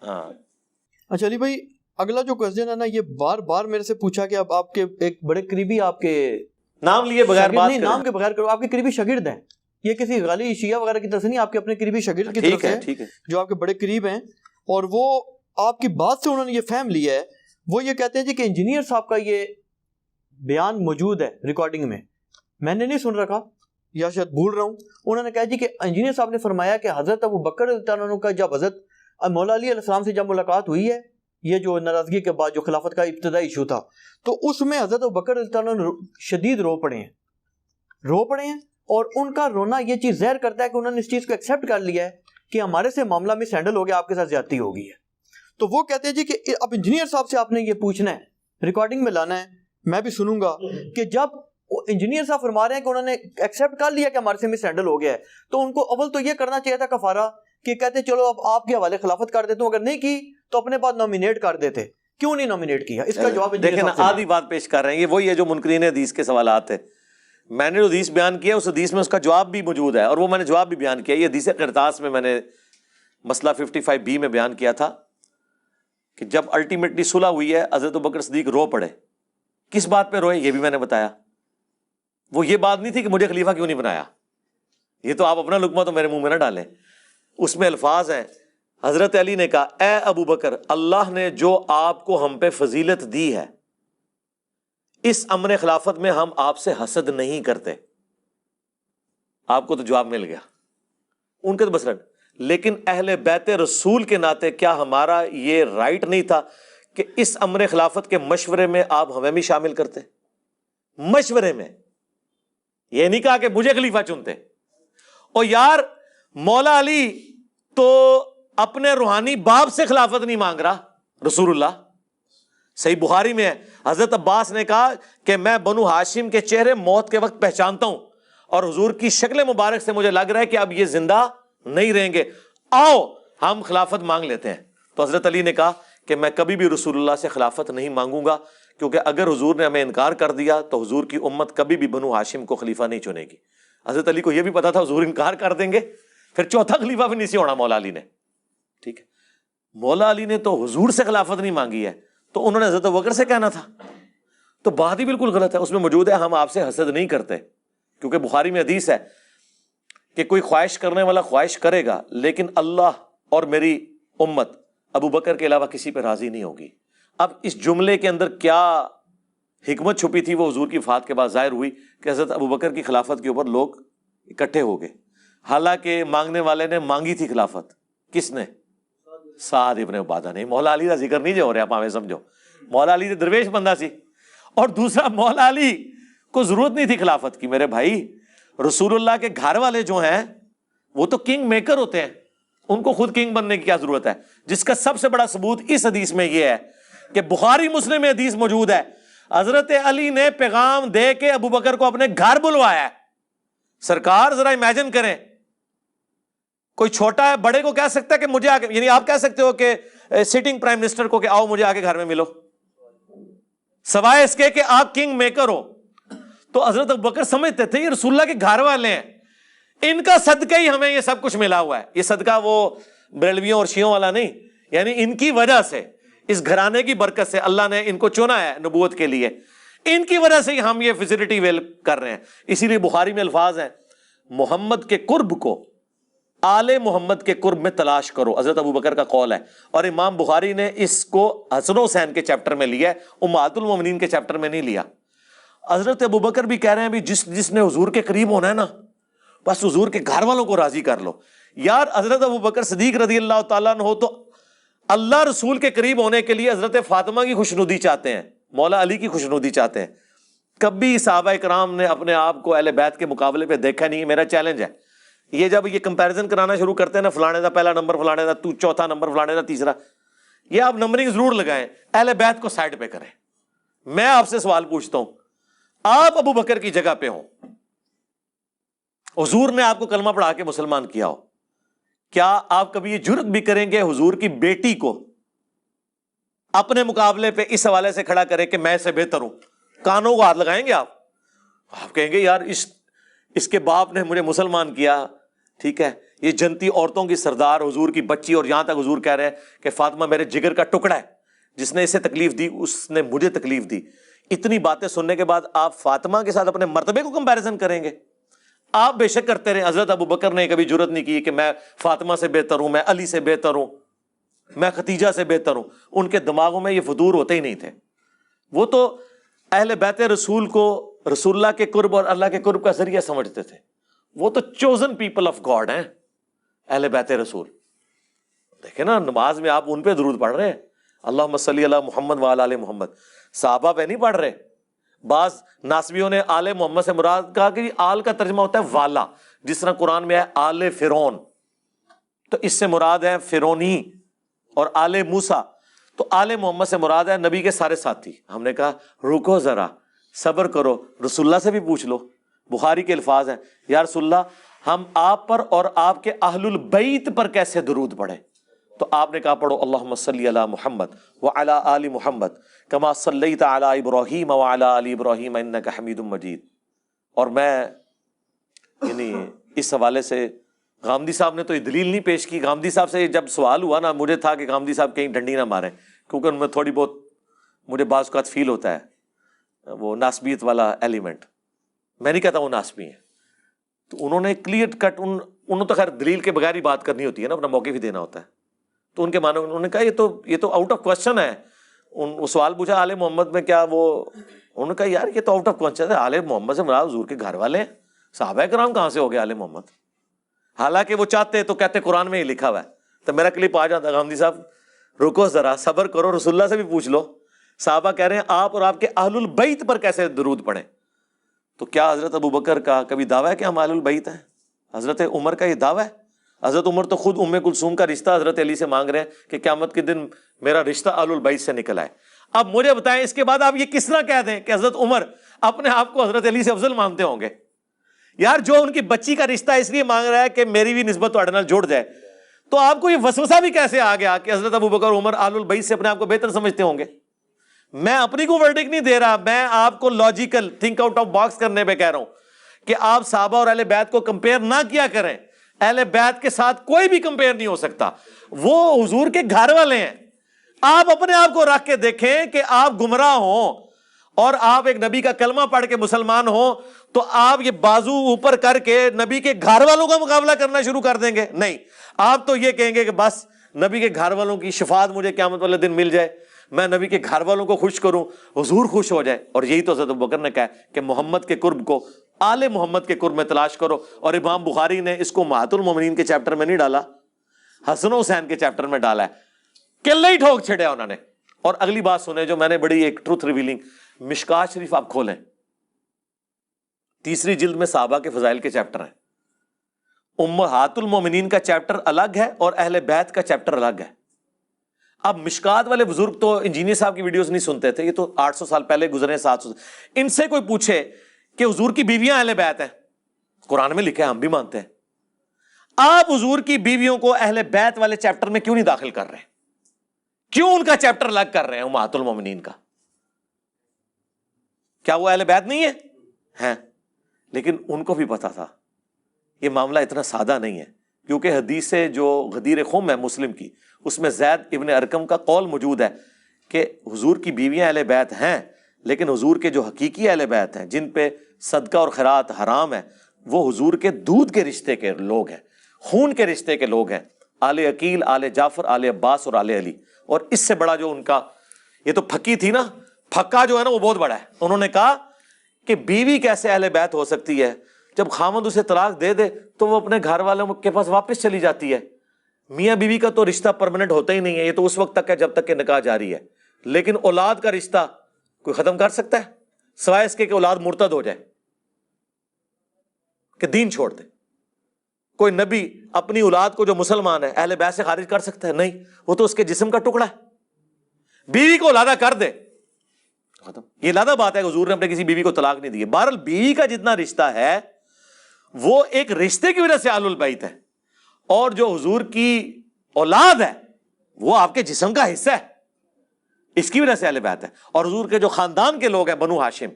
ہاں اچھا علی بھائی, اگلا جو کوسچن ہے نا, یہ بار بار میرے سے پوچھا کہ اب آپ کے ایک بڑے قریبی, آپ کے نام لیے بغیر بات نہیں, نام کے بغیر کرو, آپ کے قریبی شاگرد ہیں, یہ کسی غالی شیعہ وغیرہ کی طرف سے نہیں, آپ کے اپنے قریبی شاگرد کی طرف سے جو آپ کے بڑے قریب ہیں, اور وہ آپ کی بات سے انہوں نے یہ فہم لیا ہے. وہ یہ کہتے ہیں جی کہ انجینئر صاحب کا یہ بیان موجود ہے ریکارڈنگ میں نے نہیں سن رکھا یا شاید بھول رہا ہوں. انہوں نے کہا جی کہ انجینئر صاحب نے فرمایا کہ حضرت ابو بکر رضی اللہ عنہ کا جب حضرت مولا علی علیہ السلام سے جب ملاقات ہوئی ہے, یہ جو ناراضگی کے بعد جو خلافت کا ابتدائی ایشو تھا, تو اس میں حضرت ابو بکر رضی اللہ عنہ شدید رو پڑے ہیں, اور ان کا رونا یہ چیز ظاہر کرتا ہے کہ انہوں نے اس چیز کو ایکسیپٹ کر لیا ہے کہ ہمارے سے معاملہ مس ہینڈل ہو گیا, آپ کے ساتھ زیادتی ہو گئی ہے. تو وہ کہتے ہیں جی کہ اب انجینئر صاحب سے آپ نے یہ پوچھنا ہے, ریکارڈنگ میں لانا ہے, میں بھی سنوں گا کہ جب انجینئر صاحب فرما رہے ہیں کہ انہوں نے ایکسیپٹ کر لیا کہ ہمارے سے مس ہینڈل ہو گیا ہے, تو ان کو اول تو یہ کرنا چاہیے تھا کفارہ, کہ کہتے چلو اب آپ کے حوالے خلافت کر دیتا ہوں, اگر نہیں کی تو اپنے بعد نومینیٹ کر دیتے. کیوں نہیں نومینیٹ کیا؟ اس کا جواب دیکھیں نا, آدھی بات پیش کر رہے ہیں, یہ وہی ہے جو منکرین حدیث کے سوالات ہیں. میں نے جو حدیث بیان کیا اس حدیث میں اس کا جواب بھی موجود ہے, اور وہ میں نے جواب بھی بیان کیا. یہ حدیث قرطاس میں میں نے مسئلہ 55B میں بیان کیا تھا کہ جب الٹیمیٹلی صلح ہوئی ہے حضرت ابوبکر صدیق رو پڑے. کس بات پہ روئے یہ بھی میں نے بتایا. وہ یہ بات نہیں تھی کہ مجھے خلیفہ کیوں نہیں بنایا, یہ تو آپ اپنا لقمہ تو میرے منہ میں نہ ڈالیں. اس میں الفاظ ہیں, حضرت علی نے کہا اے ابو بکر, اللہ نے جو آپ کو ہم پہ فضیلت دی ہے, اس امر خلافت میں ہم آپ سے حسد نہیں کرتے. آپ کو تو جواب مل گیا, ان کے تو مثلاً. لیکن اہل بیت رسول کے ناطے کیا ہمارا یہ رائٹ نہیں تھا کہ اس امر خلافت کے مشورے میں آپ ہمیں بھی شامل کرتے؟ مشورے میں, یہ نہیں کہا کہ مجھے خلیفہ چنتے. اور یار مولا علی تو اپنے روحانی باپ سے خلافت نہیں مانگ رہا, رسول اللہ. صحیح بخاری میں ہے, حضرت عباس نے کہا کہ میں بنو ہاشم کے چہرے موت کے وقت پہچانتا ہوں, اور حضور کی شکل مبارک سے مجھے لگ رہا ہے کہ اب یہ زندہ نہیں رہیں گے, آؤ ہم خلافت مانگ لیتے ہیں. تو حضرت علی نے کہا کہ میں کبھی بھی رسول اللہ سے خلافت نہیں مانگوں گا, کیونکہ اگر حضور نے ہمیں انکار کر دیا تو حضور کی امت کبھی بھی بنو ہاشم کو خلیفہ نہیں چنے گی. حضرت علی کو یہ بھی پتا تھا حضور انکار کر دیں گے, پھر چوتھا خلیفہ بھی نہیں سی ہونا مولا علی نے. ٹھیک ہے, مولا علی نے تو حضور سے خلافت نہیں مانگی ہے, تو انہوں نے حضرت ابوبکر سے کہنا تھا. تو بات ہی بالکل غلط ہے. اس میں موجود ہے ہم آپ سے حسد نہیں کرتے, کیونکہ بخاری میں حدیث ہے کہ کوئی خواہش کرنے والا خواہش کرے گا, لیکن اللہ اور میری امت ابو بکر کے علاوہ کسی پہ راضی نہیں ہوگی. اب اس جملے کے اندر کیا حکمت چھپی تھی وہ حضور کی وفات کے بعد ظاہر ہوئی کہ حضرت ابو بکر کی خلافت کے اوپر لوگ اکٹھے ہو گئے. حالانکہ مانگنے والے نے مانگی تھی خلافت, کس نے؟ سعد ابن عبادہ نے. مولا علی کا ذکر نہیں جو ہو رہا, آپ ہمیں سمجھو, مولا علی درویش بندہ سی. اور دوسرا, مولا علی کو ضرورت نہیں تھی خلافت کی. میرے بھائی, رسول اللہ کے گھر والے جو ہیں وہ تو کنگ میکر ہوتے ہیں, ان کو خود کنگ بننے کی کیا ضرورت ہے؟ جس کا سب سے بڑا ثبوت اس حدیث میں یہ ہے کہ بخاری مسلم میں حدیث موجود ہے، حضرت علی نے پیغام دے کے ابو بکر کو اپنے گھر بلوایا ہے۔ سرکار ذرا امیجن کریں، کوئی چھوٹا ہے بڑے کو کہہ سکتا ہے کہ مجھے آگے، یعنی آپ کہہ سکتے ہو کہ سٹنگ پرائم منسٹر کو کہ آؤ مجھے آگے گھر میں ملو، سوائے اس کے کہ آپ کنگ میکر ہو؟ تو حضرت ابو بکر سمجھتے تھے یہ رسول اللہ کے گھر والے ہیں، ان کا صدقہ ہی ہمیں یہ سب کچھ ملا ہوا ہے۔ یہ صدقہ وہ بریلویوں اور شیعوں والا نہیں، یعنی ان کی وجہ سے، اس گھرانے کی برکت سے اللہ نے ان کو چنا ہے نبوت کے لیے، ان کی وجہ سے ہم یہ فیسلٹی ویل کر رہے ہیں۔ اسی لیے بخاری میں الفاظ ہیں، محمد کے قرب کو آل محمد کے قرب میں تلاش کرو، حضرت ابو بکر کا قول ہے، اور امام بخاری نے اس کو حسن و حسین کے چیپٹر میں لیا ہے، امہات المومنین کے چیپٹر میں نہیں لیا۔ حضرت ابو بکر بھی کہہ رہے ہیں بھی جس نے حضور کے قریب ہونا ہے نا، بس حضور کے گھر والوں کو راضی کر لو۔ یار حضرت ابو بکر صدیق رضی اللہ تعالیٰ عنہ تو اللہ رسول کے قریب ہونے کے لیے حضرت فاطمہ کی خوشنودی چاہتے ہیں، مولا علی کی خوشنودی چاہتے ہیں۔ کبھی صحابہ کرام نے اپنے آپ کو اہل بیت کے مقابلے پہ دیکھا نہیں، میرا چیلنج ہے۔ یہ جب یہ کمپیریزن کرانا شروع کرتے ہیں نا، فلانے دا پہلا نمبر، فلانے دا چوتھا نمبر، فلانے دا تیسرا، یہ آپ نمبرنگ ضرور لگائیں، اہل بیت کو سائڈ پہ کریں۔ میں آپ سے سوال پوچھتا ہوں، آپ ابو بکر کی جگہ پہ ہوں، حضور نے آپ کو کلمہ پڑھا کے مسلمان کیا ہو، کیا آپ کبھی یہ جرت بھی کریں گے حضور کی بیٹی کو اپنے مقابلے پہ اس حوالے سے کھڑا کرے کہ میں اس سے بہتر ہوں؟ کانوں کو ہاتھ لگائیں گے آپ کہیں گے یار اس کے باپ نے مجھے مسلمان کیا، ٹھیک ہے، یہ جنتی عورتوں کی سردار، حضور کی بچی، اور یہاں تک حضور کہہ رہے ہیں کہ فاطمہ میرے جگر کا ٹکڑا ہے، جس نے اسے تکلیف دی اس نے مجھے تکلیف دی۔ اتنی باتیں سننے کے بعد آپ فاطمہ کے ساتھ اپنے مرتبے کو کمپیریزن کریں گے؟ آپ بے شک کرتے رہے، حضرت ابو بکر نے کبھی جرت نہیں کی کہ میں فاطمہ سے بہتر ہوں، میں علی سے بہتر ہوں، میں ختیجہ سے بہتر ہوں۔ ان کے دماغوں میں یہ فطور ہوتے ہی نہیں تھے۔ وہ تو اہل بیت رسول کو رسول اللہ کے قرب اور اللہ کے قرب کا ذریعہ سمجھتے تھے۔ وہ تو چوزن پیپل آف گاڈ ہیں اہل بیت رسول۔ دیکھیں نا، نماز میں آپ ان پہ درود پڑھ رہے ہیں، اللہم صلی علی محمد وعلی آل محمد، صحابہ پہ نہیں پڑھ رہے۔ بعض ناسبیوں نے آل محمد سے مراد کہا کہ آل کا ترجمہ ہوتا ہے والا، جس طرح قرآن میں ہے آل فرعون، تو اس سے مراد ہے فرعونی، اور آل موسیٰ، تو آل محمد سے مراد ہے نبی کے سارے ساتھی۔ ہم نے کہا رکو ذرا، صبر کرو، رسول اللہ سے بھی پوچھ لو۔ بخاری کے الفاظ ہیں، یا رسول اللہ ہم آپ پر اور آپ کے اہل البیت پر کیسے درود پڑھیں؟ تو آپ نے کہا پڑھو اللہم صلی علی محمد وعلی آل محمد کما صلیت علی ابراہیم وعلی آل ابراہیم انک حمید مجید۔ اور میں یعنی اس حوالے سے غامدی صاحب نے تو یہ دلیل نہیں پیش کی۔ غامدی صاحب سے جب سوال ہوا نا، مجھے تھا کہ غامدی صاحب کہیں ڈنڈی نہ ماریں، کیونکہ ان میں تھوڑی بہت مجھے بعض اوقات فیل ہوتا ہے وہ ناسبیت والا ایلیمنٹ۔ میں نہیں کہتا وہ ناسبی ہیں، تو انہوں نے کلیئر کٹ، انہوں تو خیر دلیل کے بغیر ہی بات کرنی ہوتی ہے نا، اپنا موقف ہی دینا ہوتا ہے، تو ان کے معنی انہوں نے کہا یہ تو آؤٹ آف کوشچن ہے۔ وہ سوال پوچھا آل محمد میں کیا، وہ انہوں نے کہا یار یہ تو آؤٹ آف کوشچن ہے، آل محمد سے مراد حضور کے گھر والے ہیں، صحابہ کرام کہاں سے ہو گئے آل محمد؟ حالانکہ وہ چاہتے تو کہتے قرآن میں ہی لکھا ہوا ہے، تو میرا کلپ آ جاتا غامدی صاحب رکو ذرا، صبر کرو، رسول اللہ سے بھی پوچھ لو۔ صحابہ کہہ رہے ہیں آپ اور آپ کے اہل البیت پر کیسے درود پڑھیں؟ تو کیا حضرت ابو بکر کا کبھی دعویٰ ہے کہ ہم اہل البیت ہیں؟ حضرت عمر کا یہ دعویٰ ہے؟ حضرت عمر تو خود ام کلثوم کا رشتہ حضرت علی سے مانگ رہے ہیں کہ قیامت کے دن میرا رشتہ اہل البیت سے نکل آئے۔ اب مجھے بتائیں اس کے بعد آپ یہ کس طرح کہہ دیں کہ حضرت عمر اپنے آپ کو حضرت علی سے افضل مانتے ہوں گے؟ یار جو ان کی بچی کا رشتہ اس لیے مانگ رہا ہے کہ میری بھی نسبت تھوڑے نال جڑ جائے، تو آپ کو یہ وسوسہ بھی کیسے آ گیا کہ حضرت ابو بکر عمر اہل البیت سے اپنے آپ کو بہتر سمجھتے ہوں گے؟ میں اپنی کو ورڈکٹ نہیں دے رہا، میں آپ کو logical think out of box کرنے پہ کہہ رہا ہوں کہ آپ صحابہ اور اہل بیت کو کمپیئر نہ کیا کریں۔ اہل بیت کے ساتھ کوئی بھی کمپیئر نہیں ہو سکتا، وہ حضور کے گھر والے ہیں۔ آپ اپنے آپ کو رکھ کے دیکھیں کہ آپ گمراہ ہوں اور آپ ایک نبی کا کلمہ پڑھ کے مسلمان ہوں تو آپ یہ بازو اوپر کر کے نبی کے گھر والوں کا مقابلہ کرنا شروع کر دیں گے؟ نہیں، آپ تو یہ کہیں گے کہ بس نبی کے گھر والوں کی شفاعت مجھے قیامت والے دن مل جائے، میں نبی کے گھر والوں کو خوش کروں، حضور خوش ہو جائے۔ اور یہی تو حضرت ابو بکر نے کہا کہ محمد کے قرب کو آل محمد کے قرب میں تلاش کرو، اور امام بخاری نے اس کو امہات المومنین کے چیپٹر میں نہیں ڈالا، حسن و حسین کے چیپٹر میں ڈالا ہے۔ قلعہ ہی ٹھوک چھڑیا انہوں نے۔ اور اگلی بات سنیں جو میں نے بڑی ایک ٹروتھ ریویلنگ، مشکات شریف آپ کھولیں، تیسری جلد میں صحابہ کے فضائل کے چیپٹر ہیں، امہات المومنین کا چیپٹر الگ ہے اور اہل بیت کا چیپٹر الگ ہے۔ اب مشکات والے بزرگ تو انجینئر صاحب کی ویڈیوز نہیں سنتے تھے، یہ تو 800 سال پہلے گزرے، 700، ان سے کوئی پوچھے کہ حضور کی بیویاں اہل بیت ہیں، قرآن میں لکھا ہے، ہم بھی مانتے ہیں، آپ حضور کی بیویوں کو اہل بیت والے چیپٹر میں کیوں نہیں داخل کر رہے؟ کیوں ان کا چیپٹر الگ کر رہے ہیں امہات المومنین کا؟ کیا وہ اہل بیت نہیں ہیں؟ لیکن ان کو بھی پتا تھا یہ معاملہ اتنا سادہ نہیں ہے، کیونکہ حدیث سے جو غدیر خم ہے مسلم کی، اس میں زید ابن ارقم کا قول موجود ہے کہ حضور کی بیویاں اہل بیت ہیں، لیکن حضور کے جو حقیقی اہل بیت ہیں جن پہ صدقہ اور خیرات حرام ہے، وہ حضور کے دودھ کے رشتے کے لوگ ہیں، خون کے رشتے کے لوگ ہیں، آل عقیل، آل جعفر، آل عباس اور آل علی۔ اور اس سے بڑا جو ان کا، یہ تو پھکی تھی نا، پھکا جو ہے نا وہ بہت بڑا ہے۔ انہوں نے کہا کہ بیوی کیسے اہل بیت ہو سکتی ہے؟ جب خامد اسے طلاق دے دے تو وہ اپنے گھر والوں کے پاس واپس چلی جاتی ہے۔ میاں بیوی کا تو رشتہ پرماننٹ ہوتا ہی نہیں ہے، یہ تو اس وقت تک ہے جب تک کہ نکاح جاری ہے، لیکن اولاد کا رشتہ کوئی ختم کر سکتا ہے سوائے اس کے کہ اولاد مرتد ہو جائے، کہ دین چھوڑ دے؟ کوئی نبی اپنی اولاد کو جو مسلمان ہے اہل بیت سے خارج کر سکتا ہے؟ نہیں، وہ تو اس کے جسم کا ٹکڑا ہے۔ بیوی کو علادہ کر دے، ختم۔ یہ علادہ بات ہے کہ حضور نے اپنے کسی بیوی کو طلاق نہیں دی ہے۔ بہرحال بیوی کا جتنا رشتہ ہے وہ ایک رشتے کی وجہ سے آل البیت ہے، اور جو حضور کی اولاد ہے وہ آپ کے جسم کا حصہ ہے، اس کی وجہ سے اہل بیت ہے۔ اور حضور کے جو خاندان کے لوگ ہیں بنو ہاشم،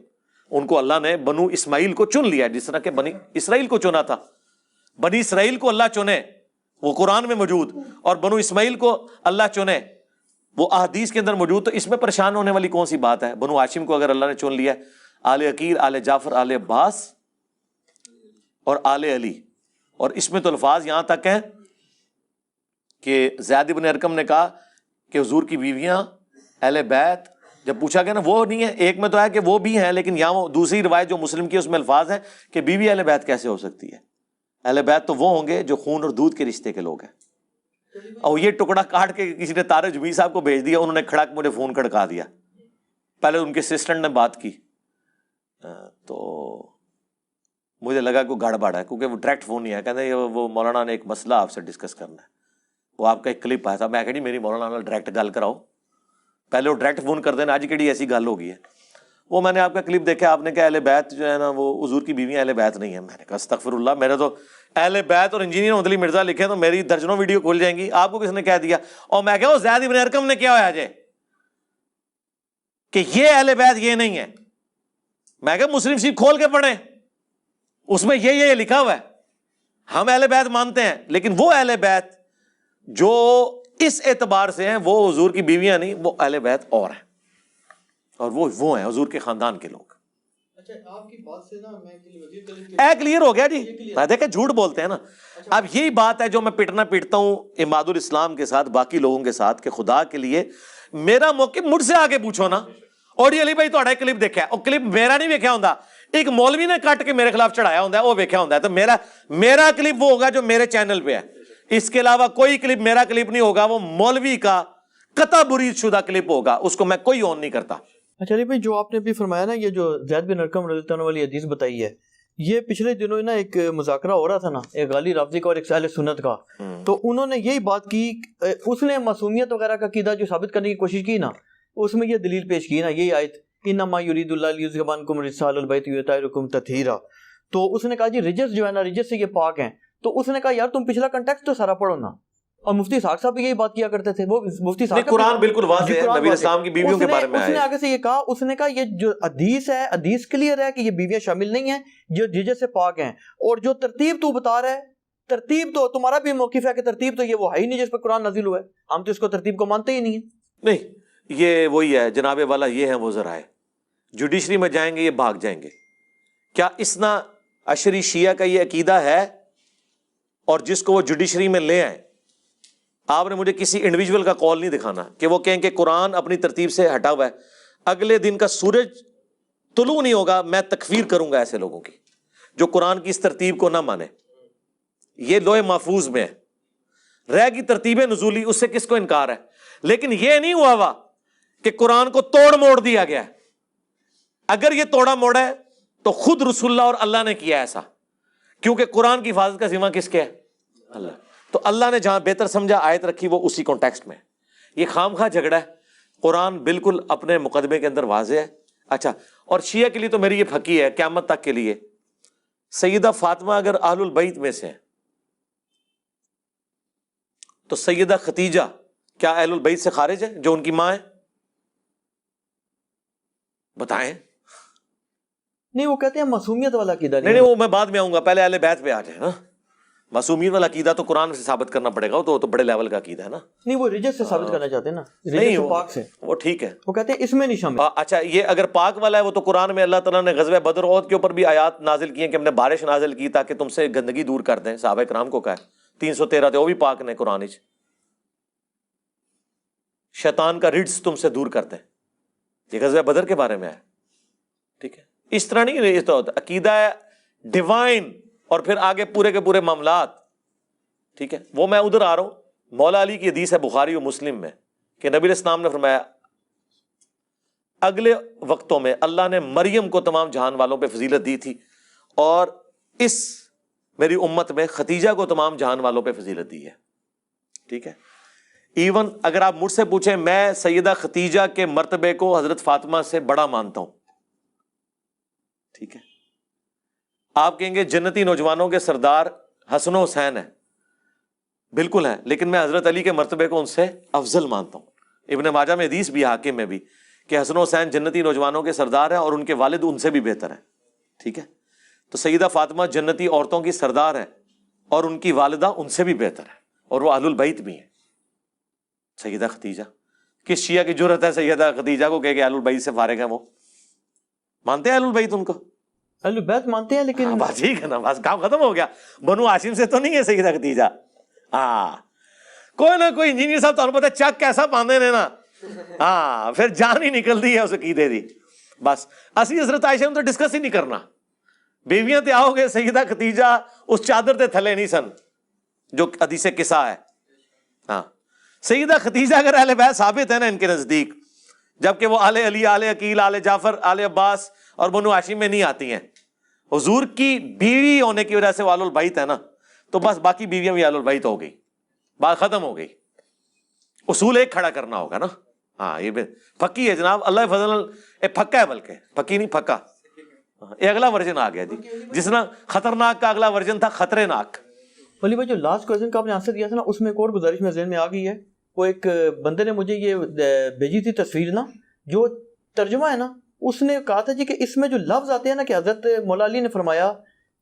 ان کو اللہ نے بنو اسماعیل کو چن لیا، جس طرح کہ بنی اسرائیل کو چنا تھا۔ بنی اسرائیل کو اللہ چنے، وہ قرآن میں موجود، اور بنو اسماعیل کو اللہ چنے، وہ احادیث کے اندر موجود۔ تو اس میں پریشان ہونے والی کون سی بات ہے؟ بنو ہاشم کو اگر اللہ نے چن لیا، آل عقیل، آل جعفر، آل عباس اور آل علی، اور اس میں تو الفاظ یہاں تک ہیں کہ زید بن ارقم نے کہا کہ حضور کی بیویاں اہل بیت، جب پوچھا گیا نا وہ نہیں ہے، ایک میں تو ہے کہ وہ بھی ہیں، لیکن یہاں وہ دوسری روایت جو مسلم کی اس میں الفاظ ہیں کہ بیوی اہل بیت کیسے ہو سکتی ہے؟ اہل بیت تو وہ ہوں گے جو خون اور دودھ کے رشتے کے لوگ ہیں۔ اور یہ ٹکڑا کاٹ کے کسی نے طارق جمیل صاحب کو بھیج دیا، انہوں نے کھڑا مجھے فون کھڑکا دیا، پہلے ان کے اسسٹنٹ نے بات کی تو مجھے لگا کوئی گڑبڑ ہے، کیونکہ وہ ڈائریکٹ فون نہیں ہے، کہتے ہیں وہ مولانا نے ایک مسئلہ آپ سے ڈسکس کرنا ہے، وہ آپ کا ایک کلپ آیا تھا۔ میں کہا جی میری مولانا ڈائریکٹ گل کراؤ، پہلے وہ ڈائریکٹ فون کر دینا، آج کیڑی ایسی گل ہو گئی ہے۔ وہ میں نے آپ کا کلپ دیکھا، آپ نے کہا اہل بیت جو ہے نا وہ حضور کی بیویاں اہل بیت نہیں ہے۔ میں نے کہا استغفر اللہ، میرے تو اہل بیت اور انجینئر محمد علی مرزا لکھے تو میری درجنوں ویڈیو کھل جائیں گی، آپ کو کس نے کہہ دیا؟ اور میں کہا وہ زید بن ارقم نے کیا ہوا جے کہ یہ اہل بیت یہ نہیں ہے؟ میں کہا مسلم شریف کھول کے پڑھیں، اس میں یہ لکھا ہوا ہے، ہم اہل بیت مانتے ہیں، لیکن وہ اہل بیت جو اس اعتبار سے ہیں وہ حضور کی بیویاں نہیں، وہ اہل بیت اور ہیں، اور وہ ہیں حضور کے خاندان کے لوگ۔ اچھا، آپ کی بات سے نا میں کلیئر ہو گیا جی، دیکھیں جھوٹ بولتے ہیں نا۔ اب یہی بات ہے جو میں پیٹتا ہوں اماد الاسلام کے ساتھ، باقی لوگوں کے ساتھ، کہ خدا کے لیے میرا موقف مجھ سے آگے پوچھو نا۔ اور علی بھائی تہاڈا کلپ دیکھا ہے، اور کلپ میرا نہیں ویکھیا ہوندا، ایک مولوی نے کٹ کے میرے خلاف چڑھایا ہوندا ہے، وہ ویکھیا ہوندا ہے، تو میرا کلپ وہ ہوگا جو میرے چینل پہ ہے، اس کے علاوہ کوئی کلپ میرا کلپ نہیں ہوگا، وہ مولوی کا قطع برید شدہ کلپ ہوگا، اس کو میں کوئی آن نہیں کرتا۔ اچھا علی بھائی، جو آپ نے بھی فرمایا نا، یہ جو زید بن ارقم رضی اللہ عنہ والی حدیث بتائی ہے، یہ پچھلے دنوں نا ایک مذاکرہ ہو رہا تھا نا، ایک غالی رافضی کا اور ایک اہل سنت کا، تو انہوں نے یہی بات کی، اس نے معصومیت وغیرہ کا عقیدہ جو ثابت کرنے کی کوشش کی نا، اس میں یہ دلیل پیش کی نا، یہی آیت انما یرید اللہ لیذھب عنکم الرجس اہل البیت ویطہرکم تطہیرا، تو اس نے کہا جی رجس جو ہے نا، رجس سے یہ پاک ہیں، تو اس نے کہا یار تم پچھلا کنٹیکسٹ تو سارا پڑھو نا، اور مفتی اسحاق صاحب بھی یہی بات کیا کرتے تھے، وہ مفتی اسحاق قرآن بالکل واضح ہے، نبی اسلام کی بیویوں کے بارے میں اس نے آگے سے یہ کہا، اس نے کہا یہ جو حدیث ہے، حدیث کلیئر ہے کہ یہ بیویاں شامل نہیں ہیں جو رجس سے پاک ہیں، اور جو ترتیب تو بتا رہا ہے، ترتیب تو تمہارا بھی موقف ہے کہ ترتیب تو یہ وہ ہے ہی نہیں جس پہ قرآن نازل ہوا ہے، ہم تو اس کو ترتیب کو مانتے ہی نہیں ہیں۔ نہیں، یہ وہی ہے جناب والا، یہ ہیں وہ ذرائع، جوڈیشری میں جائیں گے یہ بھاگ جائیں گے۔ کیا اسنا عشری شیعہ کا یہ عقیدہ ہے؟ اور جس کو وہ جوڈیشری میں لے آئیں، آپ نے مجھے کسی انڈیویجول کا کال نہیں دکھانا کہ وہ کہیں کہ قرآن اپنی ترتیب سے ہٹا ہوا ہے، اگلے دن کا سورج طلوع نہیں ہوگا میں تکفیر کروں گا ایسے لوگوں کی جو قرآن کی اس ترتیب کو نہ مانے۔ یہ لوح محفوظ میں ہے، رہ گی ترتیب نزولی، اس سے کس کو انکار ہے؟ لیکن یہ نہیں ہوا ہوا کہ قرآن کو توڑ موڑ دیا گیا ہے۔ اگر یہ توڑا موڑا ہے تو خود رسول اللہ اور اللہ نے کیا ایسا، کیونکہ قرآن کی حفاظت کا ذمہ کس کے ہے؟ اللہ۔ تو اللہ نے جہاں بہتر سمجھا آیت رکھی وہ اسی کانٹیکسٹ میں، یہ خام خواہ جھگڑا ہے. قرآن بالکل اپنے مقدمے کے اندر واضح ہے. اچھا، اور شیعہ کے لیے تو میری یہ پھکی ہے قیامت تک کے لیے، سیدہ فاطمہ اگر اہل البیت میں سے ہیں تو سیدہ ختیجہ کیا اہل البیت سے خارج ہے جو ان کی ماں ہے؟ بتائیں. نہیں، وہ کہتے ہیں معصومیت والا عقیدہ نہیں وہ میں بعد میں آؤں گا، پہلے اہل بیت پہ آ جائیں نا. معصومیت والا عقیدہ تو قرآن سے ثابت کرنا پڑے گا، وہ تو بڑے لیول کا عقیدہ ہے نا. نہیں، وہ رجت سے ثابت کرنا چاہتے ہیں نا، نہیں رجت پاک سے. وہ ٹھیک ہے، وہ کہتے ہیں اس میں نہیں شامل. اچھا یہ اگر پاک والا ہے، وہ تو قرآن میں اللہ تعالیٰ نے غزوہ بدر احد کے اوپر بھی آیات نازل کی ہیں کہ ہم نے بارش نازل کی تاکہ تم سے گندگی دور کر دیں. صحابہ کرام کو کہا ہے 313 تھے وہ بھی پاک نے قرآن چ، شیطان کا رڈس تم سے دور کر دیں. یہ غزوہ بدر کے بارے میں ہے. ٹھیک ہے، اس طرح نہیں، یہ تو عقیدہ ہے ڈیوائن اور پھر آگے پورے کے پورے معاملات. ٹھیک ہے، وہ میں ادھر آ رہا ہوں. مولا علی کی حدیث ہے بخاری و مسلم میں کہ نبی علیہ السلام نے فرمایا اگلے وقتوں میں اللہ نے مریم کو تمام جہان والوں پہ فضیلت دی تھی، اور اس میری امت میں ختیجہ کو تمام جہان والوں پہ فضیلت دی ہے. ٹھیک ہے، ایون اگر آپ مجھ سے پوچھیں، میں سیدہ ختیجہ کے مرتبے کو حضرت فاطمہ سے بڑا مانتا ہوں. ٹھیک ہے، آپ کہیں گے جنتی نوجوانوں کے سردار حسن و حسین ہیں، بالکل ہے، لیکن میں حضرت علی کے مرتبے کو ان سے افضل مانتا ہوں. ابن ماجہ میں حدیث بھی، حاکم میں بھی، کہ حسن و حسین جنتی نوجوانوں کے سردار ہیں اور ان کے والد ان سے بھی بہتر ہیں. ٹھیک ہے، تو سیدہ فاطمہ جنتی عورتوں کی سردار ہیں اور ان کی والدہ ان سے بھی بہتر ہے، اور وہ اہل البیت بھی ہیں. سیدہ ختیجہ، کس شیعہ کی جرت ہے سیدہ ختیجہ کو کہ اہل البیت سے فارغ ہیں؟ وہ مانتے ہیں اہل البیت ان کو؟ اہل بیت مانتے ہیں، لیکن بس ٹھیک ہے نا، بس کام ختم ہو گیا. بنو ہاشم سے تو نہیں ہے سیدہ ختیجہ. ہاں، کوئی نہ کوئی انجینئر صاحب تو پتا چک کیسا باندھے نے نا، ہاں پھر جان ہی نکلتی ہے اس عقیدے دی. بس اسی حضرت عائشہ نے تو ڈسکس ہی نہیں کرنا. بیویاں تے آؤ گے، سیدہ ختیجہ اس چادر تے تھلے نہیں سن جو حدیث قصہ ہے. ہاں، سیدہ ختیجہ اگر اہل بیت ثابت ہے نا ان کے نزدیک، جبکہ وہ آل علی، آل عقیل، آل جعفر، آل عباس اور بنو ہاشم میں نہیں آتی ہیں. حضور کی بیوی ہونے کی وجہ سے وہ آل البیت ہے نا، تو بس باقی بیویاں بھی آل البیت ہو گئی، بات ختم ہو گئی. اصول ایک کھڑا کرنا ہوگا نا. ہاں یہ پھکی ہے جناب، اللہ فضل پھکا ہے، بلکہ پھکی نہیں پھکا. یہ اگلا ورژن آ گیا جی، جس نے خطرناک کا اگلا ورژن تھا خطرے ناک. ولی بھائی جو لاسٹ کویشچن کا آپ نے آنسر دیا تھا نا، اس میں ایک اور گزارش میں ذہن میں آ گئی ہے. وہ ایک بندے نے مجھے یہ بھیجی تھی تصویر نا، جو ترجمہ ہے نا، اس نے کہا تھا جی کہ اس میں جو لفظ آتے ہیں نا، کہ حضرت مولا علی نے فرمایا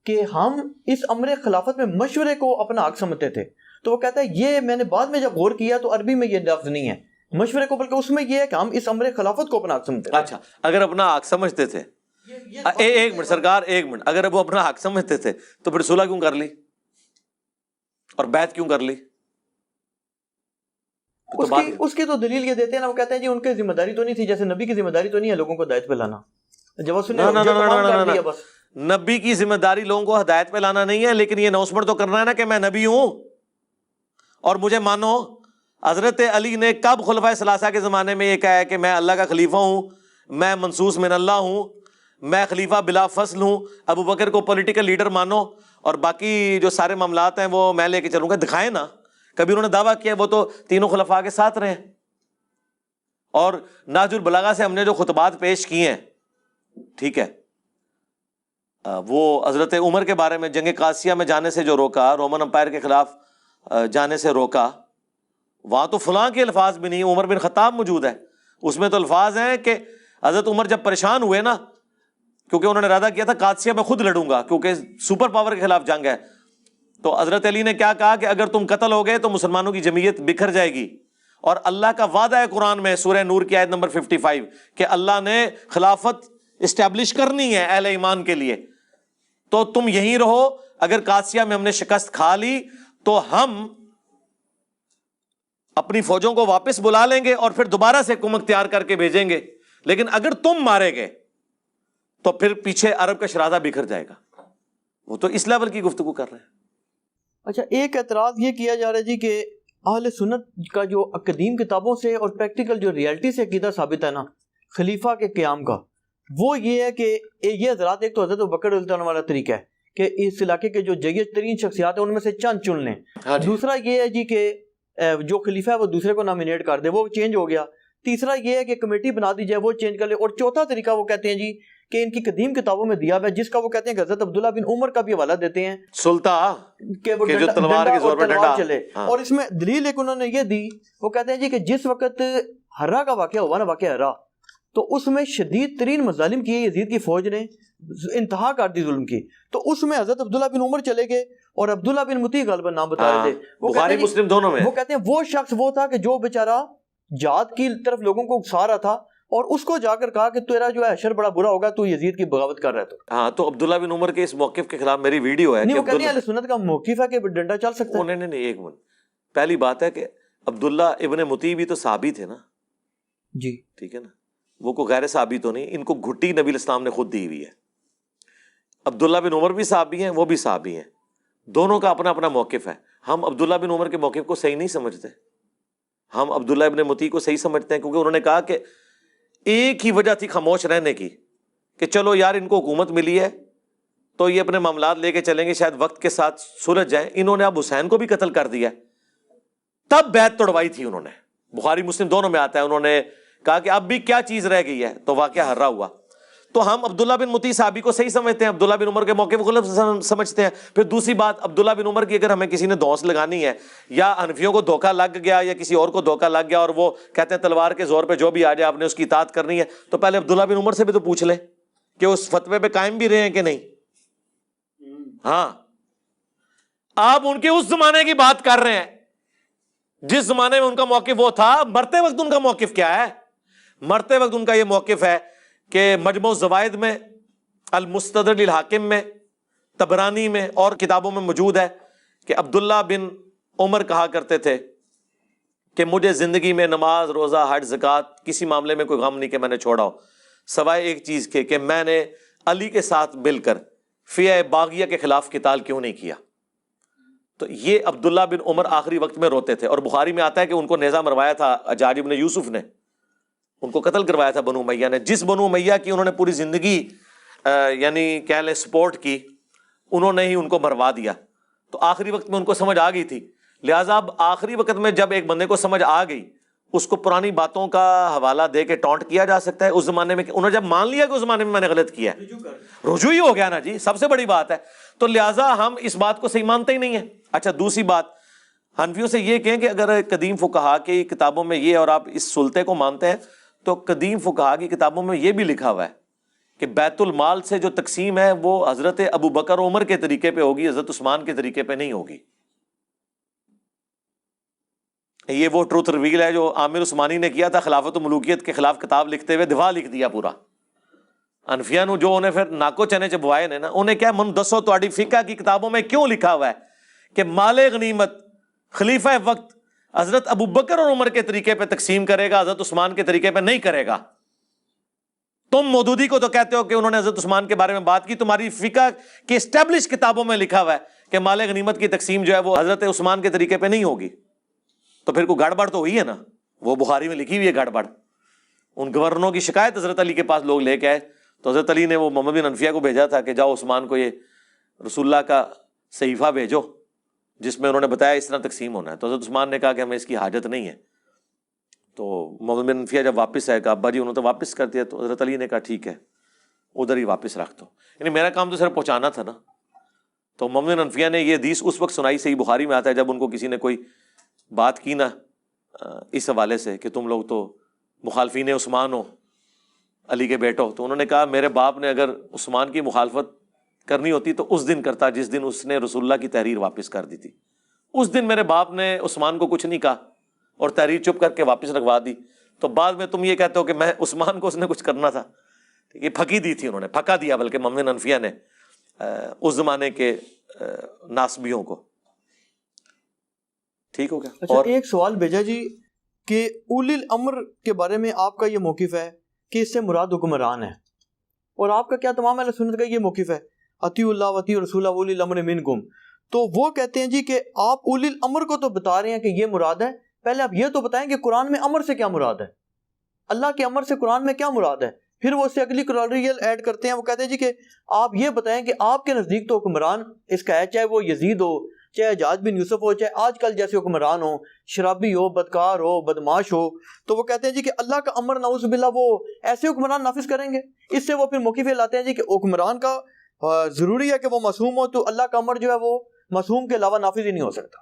کہ ہم اس امر خلافت میں مشورے کو اپنا حق سمجھتے تھے. تو وہ کہتا ہے یہ میں نے بعد میں جب غور کیا تو عربی میں یہ لفظ نہیں ہے مشورے کو، بلکہ اس میں یہ ہے کہ ہم اس امر خلافت کو اپنا حق سمجھتے تھے. اچھا، اگر اپنا حق سمجھتے تھے، ایک منٹ سرکار، ایک منٹ، اگر وہ اپنا حق سمجھتے تھے تو پھر صلح کیوں کر لی اور بیعت کیوں کر لی؟ اس کی تو دلیل یہ دیتے ہیں نا، وہ کہتے ہیں جی ان کی ذمہ داری تو نہیں تھی، جیسے نبی کی ذمہ داری تو نہیں ہے لوگوں کو ہدایت پہ لانا. جب اس نے بس نبی کی ذمہ داری لوگوں کو ہدایت پہ لانا نہیں ہے، لیکن یہ اناؤنسمنٹ تو کرنا ہے نا کہ میں نبی ہوں اور مجھے مانو. حضرت علی نے کب خلفائے ثلاثہ کے زمانے میں یہ کہا ہے کہ میں اللہ کا خلیفہ ہوں، میں منصوص من اللہ ہوں، میں خلیفہ بلا فصل ہوں؟ ابو بکر کو پولیٹیکل لیڈر مانو اور باقی جو سارے معاملات ہیں وہ میں لے کے چلوں گا. دکھائیں نا کبھی انہوں نے دعویٰ کیا. وہ تو تینوں خلفاء کے ساتھ رہے. اور نہج البلاغہ سے ہم نے جو خطبات پیش کیے ہیں، ٹھیک ہے، وہ حضرت عمر کے بارے میں جنگ قادسیہ میں جانے سے جو روکا، رومن امپائر کے خلاف جانے سے روکا، وہاں تو فلاں کے الفاظ بھی نہیں، عمر بن خطاب موجود ہے. اس میں تو الفاظ ہیں کہ حضرت عمر جب پریشان ہوئے نا، کیونکہ انہوں نے ارادہ کیا تھا قادسیہ میں خود لڑوں گا کیونکہ سپر پاور کے خلاف جنگ ہے، تو حضرت علی نے کیا کہا کہ اگر تم قتل ہو گئے تو مسلمانوں کی جمعیت بکھر جائے گی. اور اللہ کا وعدہ ہے قرآن میں سورہ نور کی آیت نمبر 55 کہ اللہ نے خلافت اسٹیبلش کرنی ہے اہل ایمان کے لیے، تو تم یہیں رہو. اگر قادسیہ میں ہم نے شکست کھا لی تو ہم اپنی فوجوں کو واپس بلا لیں گے اور پھر دوبارہ سے کمک تیار کر کے بھیجیں گے، لیکن اگر تم مارے گئے تو پھر پیچھے عرب کا شرادہ بکھر جائے گا. وہ تو اس لیول کی گفتگو کر رہے ہیں. اچھا، ایک اعتراض یہ کیا جا رہا ہے جی کہ اہل سنت کا جو قدیم کتابوں سے اور پریکٹیکل جو ریالٹی سے عقیدہ ثابت ہے نا خلیفہ کے قیام کا، وہ یہ ہے کہ یہ حضرات، ایک تو حضرت ابوبکر رضی اللہ عنہ والا طریقہ ہے کہ اس علاقے کے جو جید ترین شخصیات ہیں ان میں سے چند چن لیں. دوسرا یہ ہے جی کہ جو خلیفہ ہے وہ دوسرے کو نامینیٹ کر دے, وہ چینج ہو گیا. تیسرا یہ ہے کہ کمیٹی بنا دی جائے, وہ چینج کر لے. اور چوتھا طریقہ وہ کہتے ہیں جی کہ ان کی قدیم کتابوں میں دیا ہوا ہے, جس کا وہ کہتے ہیں کہ حضرت عبداللہ بن عمر کا بھی حوالہ دیتے ہیں سلطان کہ وہ جو تلوار کے زور پہ ڈنڈا چلے. اور اس میں دلیل ایک انہوں نے یہ دی, وہ کہتے ہیں جی کہ جس وقت ہرا کا واقعہ ہوا نا, واقعہ ہرا, تو اس میں شدید ترین مظالم کیے یزید کی فوج نے, انتہا کر دی ظلم کی. تو اس میں حضرت عبداللہ بن عمر چلے گئے اور عبداللہ بن مطیع غالباً نام بتا رہے تھے. بخاری مسلم دونوں میں وہ کہتے ہیں وہ شخص وہ تھا کہ جو بیچارہ جہاد کی طرف لوگوں کو اکسا رہا تھا, اور اس کو جا کر کہا کہ تیرا جو ہے حشر بڑا برا ہوگا, تو یزید کی بغاوت کر رہا ہے. ہاں, تو عبداللہ بن عمر کے اس موقف کے خلاف میری ویڈیو ہے. نہیں, وہ کہتے ہیں اہل سنت کا موقف ہے کہ ڈنڈا چل سکتا ہے. نہیں, ایک منٹ. پہلی بات ہے کہ عبداللہ ابن مطیع بھی تو صحابی تھے نا جی, ٹھیک ہے نا, وہ کو غیر صحابی تو نہیں. ان کو گھٹی نبی الاسلام نے خود دی ہوئی ہے. عبداللہ بن عمر بھی صحابی ہیں, وہ بھی صحابی ہیں, دونوں کا اپنا اپنا موقف ہے. ہم عبداللہ بن عمر کے موقف کو صحیح نہیں سمجھتے, ہم عبداللہ ابن مطیع کو صحیح سمجھتے ہیں, کیونکہ انہوں نے کہا کہ ایک ہی وجہ تھی خاموش رہنے کی کہ چلو یار ان کو حکومت ملی ہے تو یہ اپنے معاملات لے کے چلیں گے, شاید وقت کے ساتھ سلجھ جائیں. انہوں نے اب حسین کو بھی قتل کر دیا, تب بیعت توڑوائی تھی انہوں نے. بخاری مسلم دونوں میں آتا ہے, انہوں نے کہا کہ اب بھی کیا چیز رہ گئی ہے, تو واقعہ ہررا ہوا. تو ہم عبداللہ بن مطیع صحابی کو صحیح سمجھتے ہیں, عبداللہ بن عمر کے موقع کو غلط سمجھتے ہیں. پھر دوسری بات, عبداللہ بن عمر کی اگر ہمیں کسی نے دھونس لگانی ہے, یا حنفیوں کو دھوکہ لگ گیا یا کسی اور کو دھوکہ لگ گیا اور وہ کہتے ہیں تلوار کے زور پہ جو بھی آ جائے آپ نے اس کی اطاعت کرنی ہے, تو پہلے عبداللہ بن عمر سے بھی تو پوچھ لیں کہ اس فتوے پہ قائم بھی رہے ہیں کہ نہیں. ہاں, آپ ان کے اس زمانے کی بات کر رہے ہیں جس زمانے میں ان کا موقف وہ تھا. مرتے وقت ان کا موقف کیا ہے؟ مرتے وقت ان کا یہ موقف ہے کہ مجموع الزوائد میں, المستدرک للحاکم میں, طبرانی میں اور کتابوں میں موجود ہے کہ عبداللہ بن عمر کہا کرتے تھے کہ مجھے زندگی میں نماز, روزہ, حج, زکوٰۃ کسی معاملے میں کوئی غم نہیں کہ میں نے چھوڑا ہو, سوائے ایک چیز کے کہ میں نے علی کے ساتھ مل کر فیہ باغیہ کے خلاف قتال کیوں نہیں کیا. تو یہ عبداللہ بن عمر آخری وقت میں روتے تھے. اور بخاری میں آتا ہے کہ ان کو نیزہ مروایا تھا حجاج بن یوسف نے, ان کو قتل کروایا تھا بنو امیہ نے, جس بنو امیہ کی انہوں نے پوری زندگی یعنی کہہ لیں سپورٹ کی, انہوں نے ہی ان کو مروا دیا. تو آخری وقت میں ان کو سمجھ آ گئی تھی. لہٰذا اب آخری وقت میں جب ایک بندے کو سمجھ آ گئی, اس کو پرانی باتوں کا حوالہ دے کے ٹونٹ کیا جا سکتا ہے. اس زمانے میں انہوں نے جب مان لیا کہ اس زمانے میں نے غلط کیا ہے, رجوع ہی ہو گیا نا جی, سب سے بڑی بات ہے. تو لہٰذا ہم اس بات کو صحیح مانتے ہی نہیں ہیں. اچھا, دوسری بات, حنفیوں سے یہ کہیں کہ اگر قدیم فقہا کی کتابوں میں یہ, اور آپ اس سلطے کو مانتے ہیں, تو قدیم فقہا کی کتابوں میں یہ بھی لکھا ہوا ہے کہ بیت المال سے جو تقسیم ہے وہ حضرت ابو بکر و عمر کے طریقے پہ ہوگی, حضرت عثمان کے طریقے پہ نہیں ہوگی. یہ وہ ٹروتھ ریویل ہے جو عامر عثمانی نے کیا تھا خلافت و ملوکیت کے خلاف کتاب لکھتے ہوئے, دفاع لکھ دیا پورا. انفیاں نو جو انہیں پھر ناکو چنے چبوائے نے نا, انہیں کیا من دسو تواڈی فقہ کی کتابوں میں کیوں لکھا ہوا ہے کہ مال غنیمت خلیفہ وقت حضرت ابو بکر اور عمر کے طریقے پہ تقسیم کرے گا, حضرت عثمان کے طریقے پہ نہیں کرے گا. تم مودودی کو تو کہتے ہو کہ انہوں نے حضرت عثمان کے بارے میں بات کی, تمہاری فقہ کی اسٹیبلش کتابوں میں لکھا ہوا ہے کہ مال غنیمت کی تقسیم جو ہے وہ حضرت عثمان کے طریقے پہ نہیں ہوگی. تو پھر کوئی گڑبڑ تو ہوئی ہے نا, وہ بخاری میں لکھی ہوئی ہے گڑبڑ. ان گورنروں کی شکایت حضرت علی کے پاس لوگ لے کے آئے, تو حضرت علی نے وہ محمد بن انفیہ کو بھیجا تھا کہ جاؤ عثمان کو یہ رسول اللہ کا صحیفہ بھیجو جس میں انہوں نے بتایا اس طرح تقسیم ہونا ہے. تو حضرت عثمان نے کہا کہ ہمیں اس کی حاجت نہیں ہے. تو محمد بن انفیہ جب واپس آئے, کہا ابا جی انہوں نے تو واپس کر دیا. تو حضرت علی نے کہا ٹھیک ہے ادھر ہی واپس رکھ دو, یعنی میرا کام تو صرف پہنچانا تھا نا. تو محمد بن انفیہ نے یہ حدیث اس وقت سنائی, صحیح بخاری میں آتا ہے, جب ان کو کسی نے کوئی بات کی نا اس حوالے سے کہ تم لوگ تو مخالفین عثمان ہو, علی کے بیٹو. تو انہوں نے کہا میرے باپ نے اگر عثمان کی مخالفت کرنی ہوتی تو اس دن کرتا جس دن اس نے رسول اللہ کی تحریر واپس کر دی تھی. اس دن میرے باپ نے عثمان کو کچھ نہیں کہا اور تحریر چپ کر کے واپس رکھوا دی. تو بعد میں تم یہ کہتے ہو کہ میں عثمان کو اس نے کچھ کرنا تھا. یہ پھکی دی تھی انہوں نے, پھکا دیا بلکہ محمد بن انفیہ نے اس زمانے کے ناسبیوں کو. ٹھیک ہو گیا. اچھا, اور ایک سوال بھیجا جی کہ اولی الامر کے بارے میں آپ کا یہ موقف ہے کہ اس سے مراد حکمران ہے, اور آپ کا کیا تمام اہل سنت کا یہ موقف ہے اطیعوا اللہ واطیعوا الرسول واولی الامر منکم. تو وہ کہتے ہیں جی کہ آپ اولی الامر کو تو بتا رہے ہیں کہ یہ مراد ہے, پہلے آپ یہ تو بتائیں کہ قرآن میں امر سے کیا مراد ہے, اللہ کے امر سے قرآن میں کیا مراد ہے. پھر وہ اس سے اگلی کراریل ایڈ کرتے ہیں, وہ کہتے ہیں جی کہ آپ یہ بتائیں کہ آپ کے نزدیک تو حکمران اس کا ہے, چاہے وہ یزید ہو, چاہے حجاج بن یوسف ہو، چاہے آج کل جیسے حکمران ہو، شرابی ہو، بدکار ہو، بدماش ہو، تو وہ کہتے ہیں جی کہ اللہ کا امر نعوذ باللہ وہ ایسے حکمران نافذ کریں گے. اس سے وہ پھر موقف یہ لاتے ہیں جی کہ حکمران کا ضروری ہے کہ وہ معصوم ہو، تو اللہ کا امر جو ہے وہ معصوم کے علاوہ نافذ ہی نہیں ہو سکتا.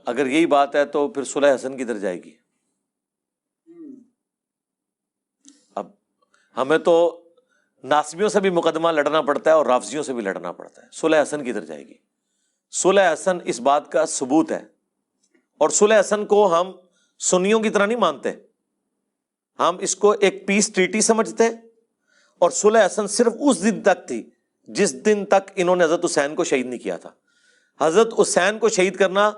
اگر یہی بات ہے تو پھر صلح حسن کدھر جائے گی؟ اب ہمیں تو ناصبیوں سے بھی مقدمہ لڑنا پڑتا ہے اور رافضیوں سے بھی لڑنا پڑتا ہے. صلح حسن کدھر جائے گی؟ صلح حسن اس بات کا ثبوت ہے، اور صلح حسن کو ہم سنیوں کی طرح نہیں مانتے، ہم اس کو ایک پیس ٹریٹی سمجھتے، اور صلح حسن صرف اس دن تک تھی جس دن تک انہوں نے حضرت حسین کو شہید نہیں کیا تھا. حضرت حسین کو شہید کرنا،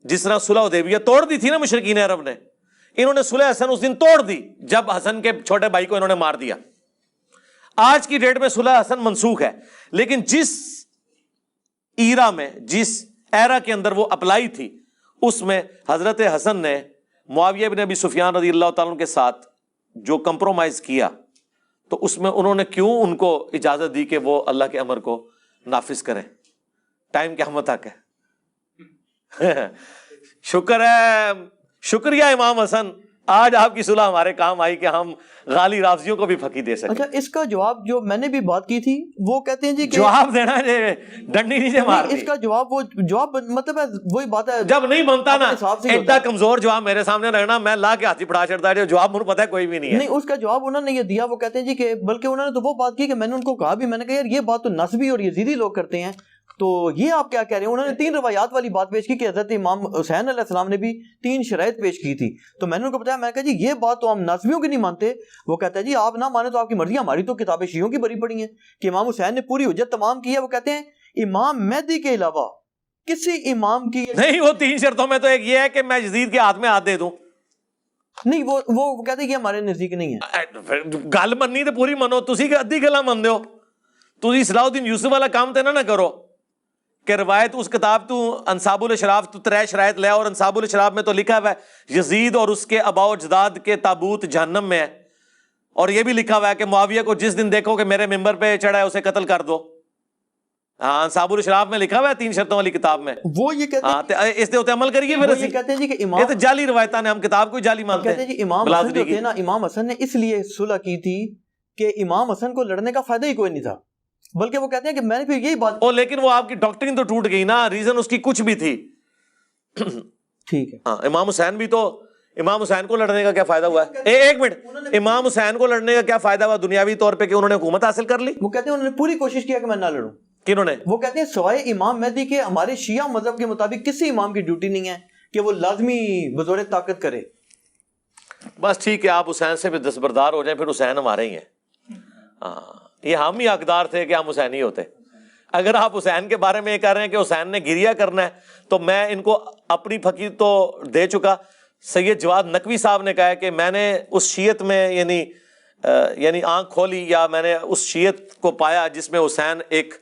جس طرح صلح حدیبیہ توڑ دی تھی نا مشرکین عرب نے، انہوں نے صلح حسن اس دن توڑ دی جب حسن کے چھوٹے بھائی کو انہوں نے مار دیا. آج کی ڈیٹ میں صلح حسن منسوخ ہے، لیکن جس ایرا میں، جس ایرا کے اندر وہ اپلائی تھی، اس میں حضرت حسن نے معاویہ بن ابی سفیان رضی اللہ تعالیٰ عنہ کے ساتھ جو کمپرومائز کیا، تو اس میں انہوں نے کیوں ان کو اجازت دی کہ وہ اللہ کے امر کو نافذ کریں؟ ٹائم قیامت تک ہے. شکر ہے، شکریہ امام حسن، آج آپ کی صلح ہمارے کام آئی کہ ہم غالی رافضیوں کو بھی پھکی دے سکیں. اچھا، اس کا جواب جو میں نے بھی بات کی تھی، وہ کہتے ہیں جی کہ جواب دینا ہے، ڈنڈی نیچے مار دی. اس کا جواب، وہ جواب مطلب ہے وہی بات ہے، جب نہیں بنتا نا حساب سے ہی ہوتا ایڈا ہے. کمزور جواب میرے سامنے رہنا، میں لا کے ہاتھی پڑا چڑھتا ہے، جواب مجھے پتا ہے کوئی بھی نہیں ہے. نہیں، اس کا جواب انہوں نے یہ دیا. وہ کہتے ہیں جی کہ بلکہ انہوں نے تو وہ بات کی کہ میں نے ان کو کہا بھی، میں نے کہا یار یہ بات تو نسبی اور یزیدی لوگ کرتے ہیں، تو یہ آپ کیا کہہ رہے ہیں؟ انہوں نے 3 روایات والی بات پیش کی کہ حضرت امام حسین علیہ السلام نے بھی 3 شرائط پیش کی تھی. تو میں نے ان کو بتایا، میں نے کہا جی یہ بات تو ہم نسبیوں کی نہیں مانتے. وہ کہتا ہے جی آپ نہ مانے تو آپ کی مرضی، ہماری تو کتابیں شیعوں کی بری پڑی ہیں کہ امام حسین نے پوری حجت تمام کی ہے. وہ کہتے ہیں امام مہدی کے علاوہ کسی امام کی نہیں، وہ 3 شرطوں میں تو ایک یہ ہے کہ میں یزید کے ہاتھ میں ہاتھ دے دوں. نہیں، وہ کہتے ہیں کہ ہمارے نزدیک نہیں ہے. گل مننی تو پوری منو، تسی کہ ادھی گلا من دیو. تسی صلاح الدین یوسف والا کام تے نہ کرو کہ روایت اس کتاب تو انصاب الاشراف تو 3 شرائط لے، اور انصاب الاشراف میں تو لکھا ہوا ہے یزید اور اس کے آباء و اجداد کے تابوت جہنم میں ہے، اور یہ بھی لکھا ہوا ہے کہ معاویہ کو جس دن دیکھو کہ میرے ممبر پہ چڑھا ہے اسے قتل کر دو. ہاں، انصاب الاشراف میں لکھا ہوا ہے 3 شرطوں والی کتاب میں. وہ یہ کہتے ہیں، ہاں، اس دے اوتے عمل کریے. پھر وہ یہ کہتے ہیں جی کہ یہ امام، تو جعلی روایتاں نے، ہم کتاب کو جعلی مانتے کہتے ہیں. ہیں جی امام حسن جو تھے نا، امام حسن نے اس لیے صلح کی تھی کہ امام حسن کو لڑنے کا فائدہ ہی کوئی نہیں تھا، بلکہ وہ کہتے ہیں کہ میں نے پھر یہی بات. لیکن وہ آپ کی ڈاکٹرین تو ٹوٹ گئی نا، ریزن اس کی کچھ بھی تھی. ٹھیک ہے. ہاں، امام حسین بھی تو، امام حسین کو لڑنے کا کیا فائدہ ہوا ہے؟ ایک منٹ، امام حسین کو لڑنے کا کیا فائدہ ہوا دنیاوی طور پہ کہ انہوں نے حکومت حاصل کر لی؟ وہ کہتے ہیں انہوں نے پوری کوشش کیا کہ میں نہ لڑوں. کنہوں نے؟ وہ کہتے ہیں سوائے امام مہدی کے ہمارے شیعہ مذہب کے مطابق کسی امام کی ڈیوٹی نہیں ہے کہ وہ لازمی بزور طاقت کرے. بس ٹھیک ہے، آپ حسین سے بھی دستبردار ہو جائیں، پھر حسین ہمارے ہی ہیں. ہاں، یہ ہم ہی حقدار تھے کہ ہم حسینی ہوتے. اگر آپ حسین کے بارے میں یہ کہہ رہے ہیں کہ حسین نے گریہ کرنا ہے، تو میں ان کو اپنی پھکی تو دے چکا. سید جواد نقوی صاحب نے کہا ہے کہ میں نے اس شیعت میں یعنی آنکھ کھولی، یا میں نے اس شیعت کو پایا جس میں حسین ایک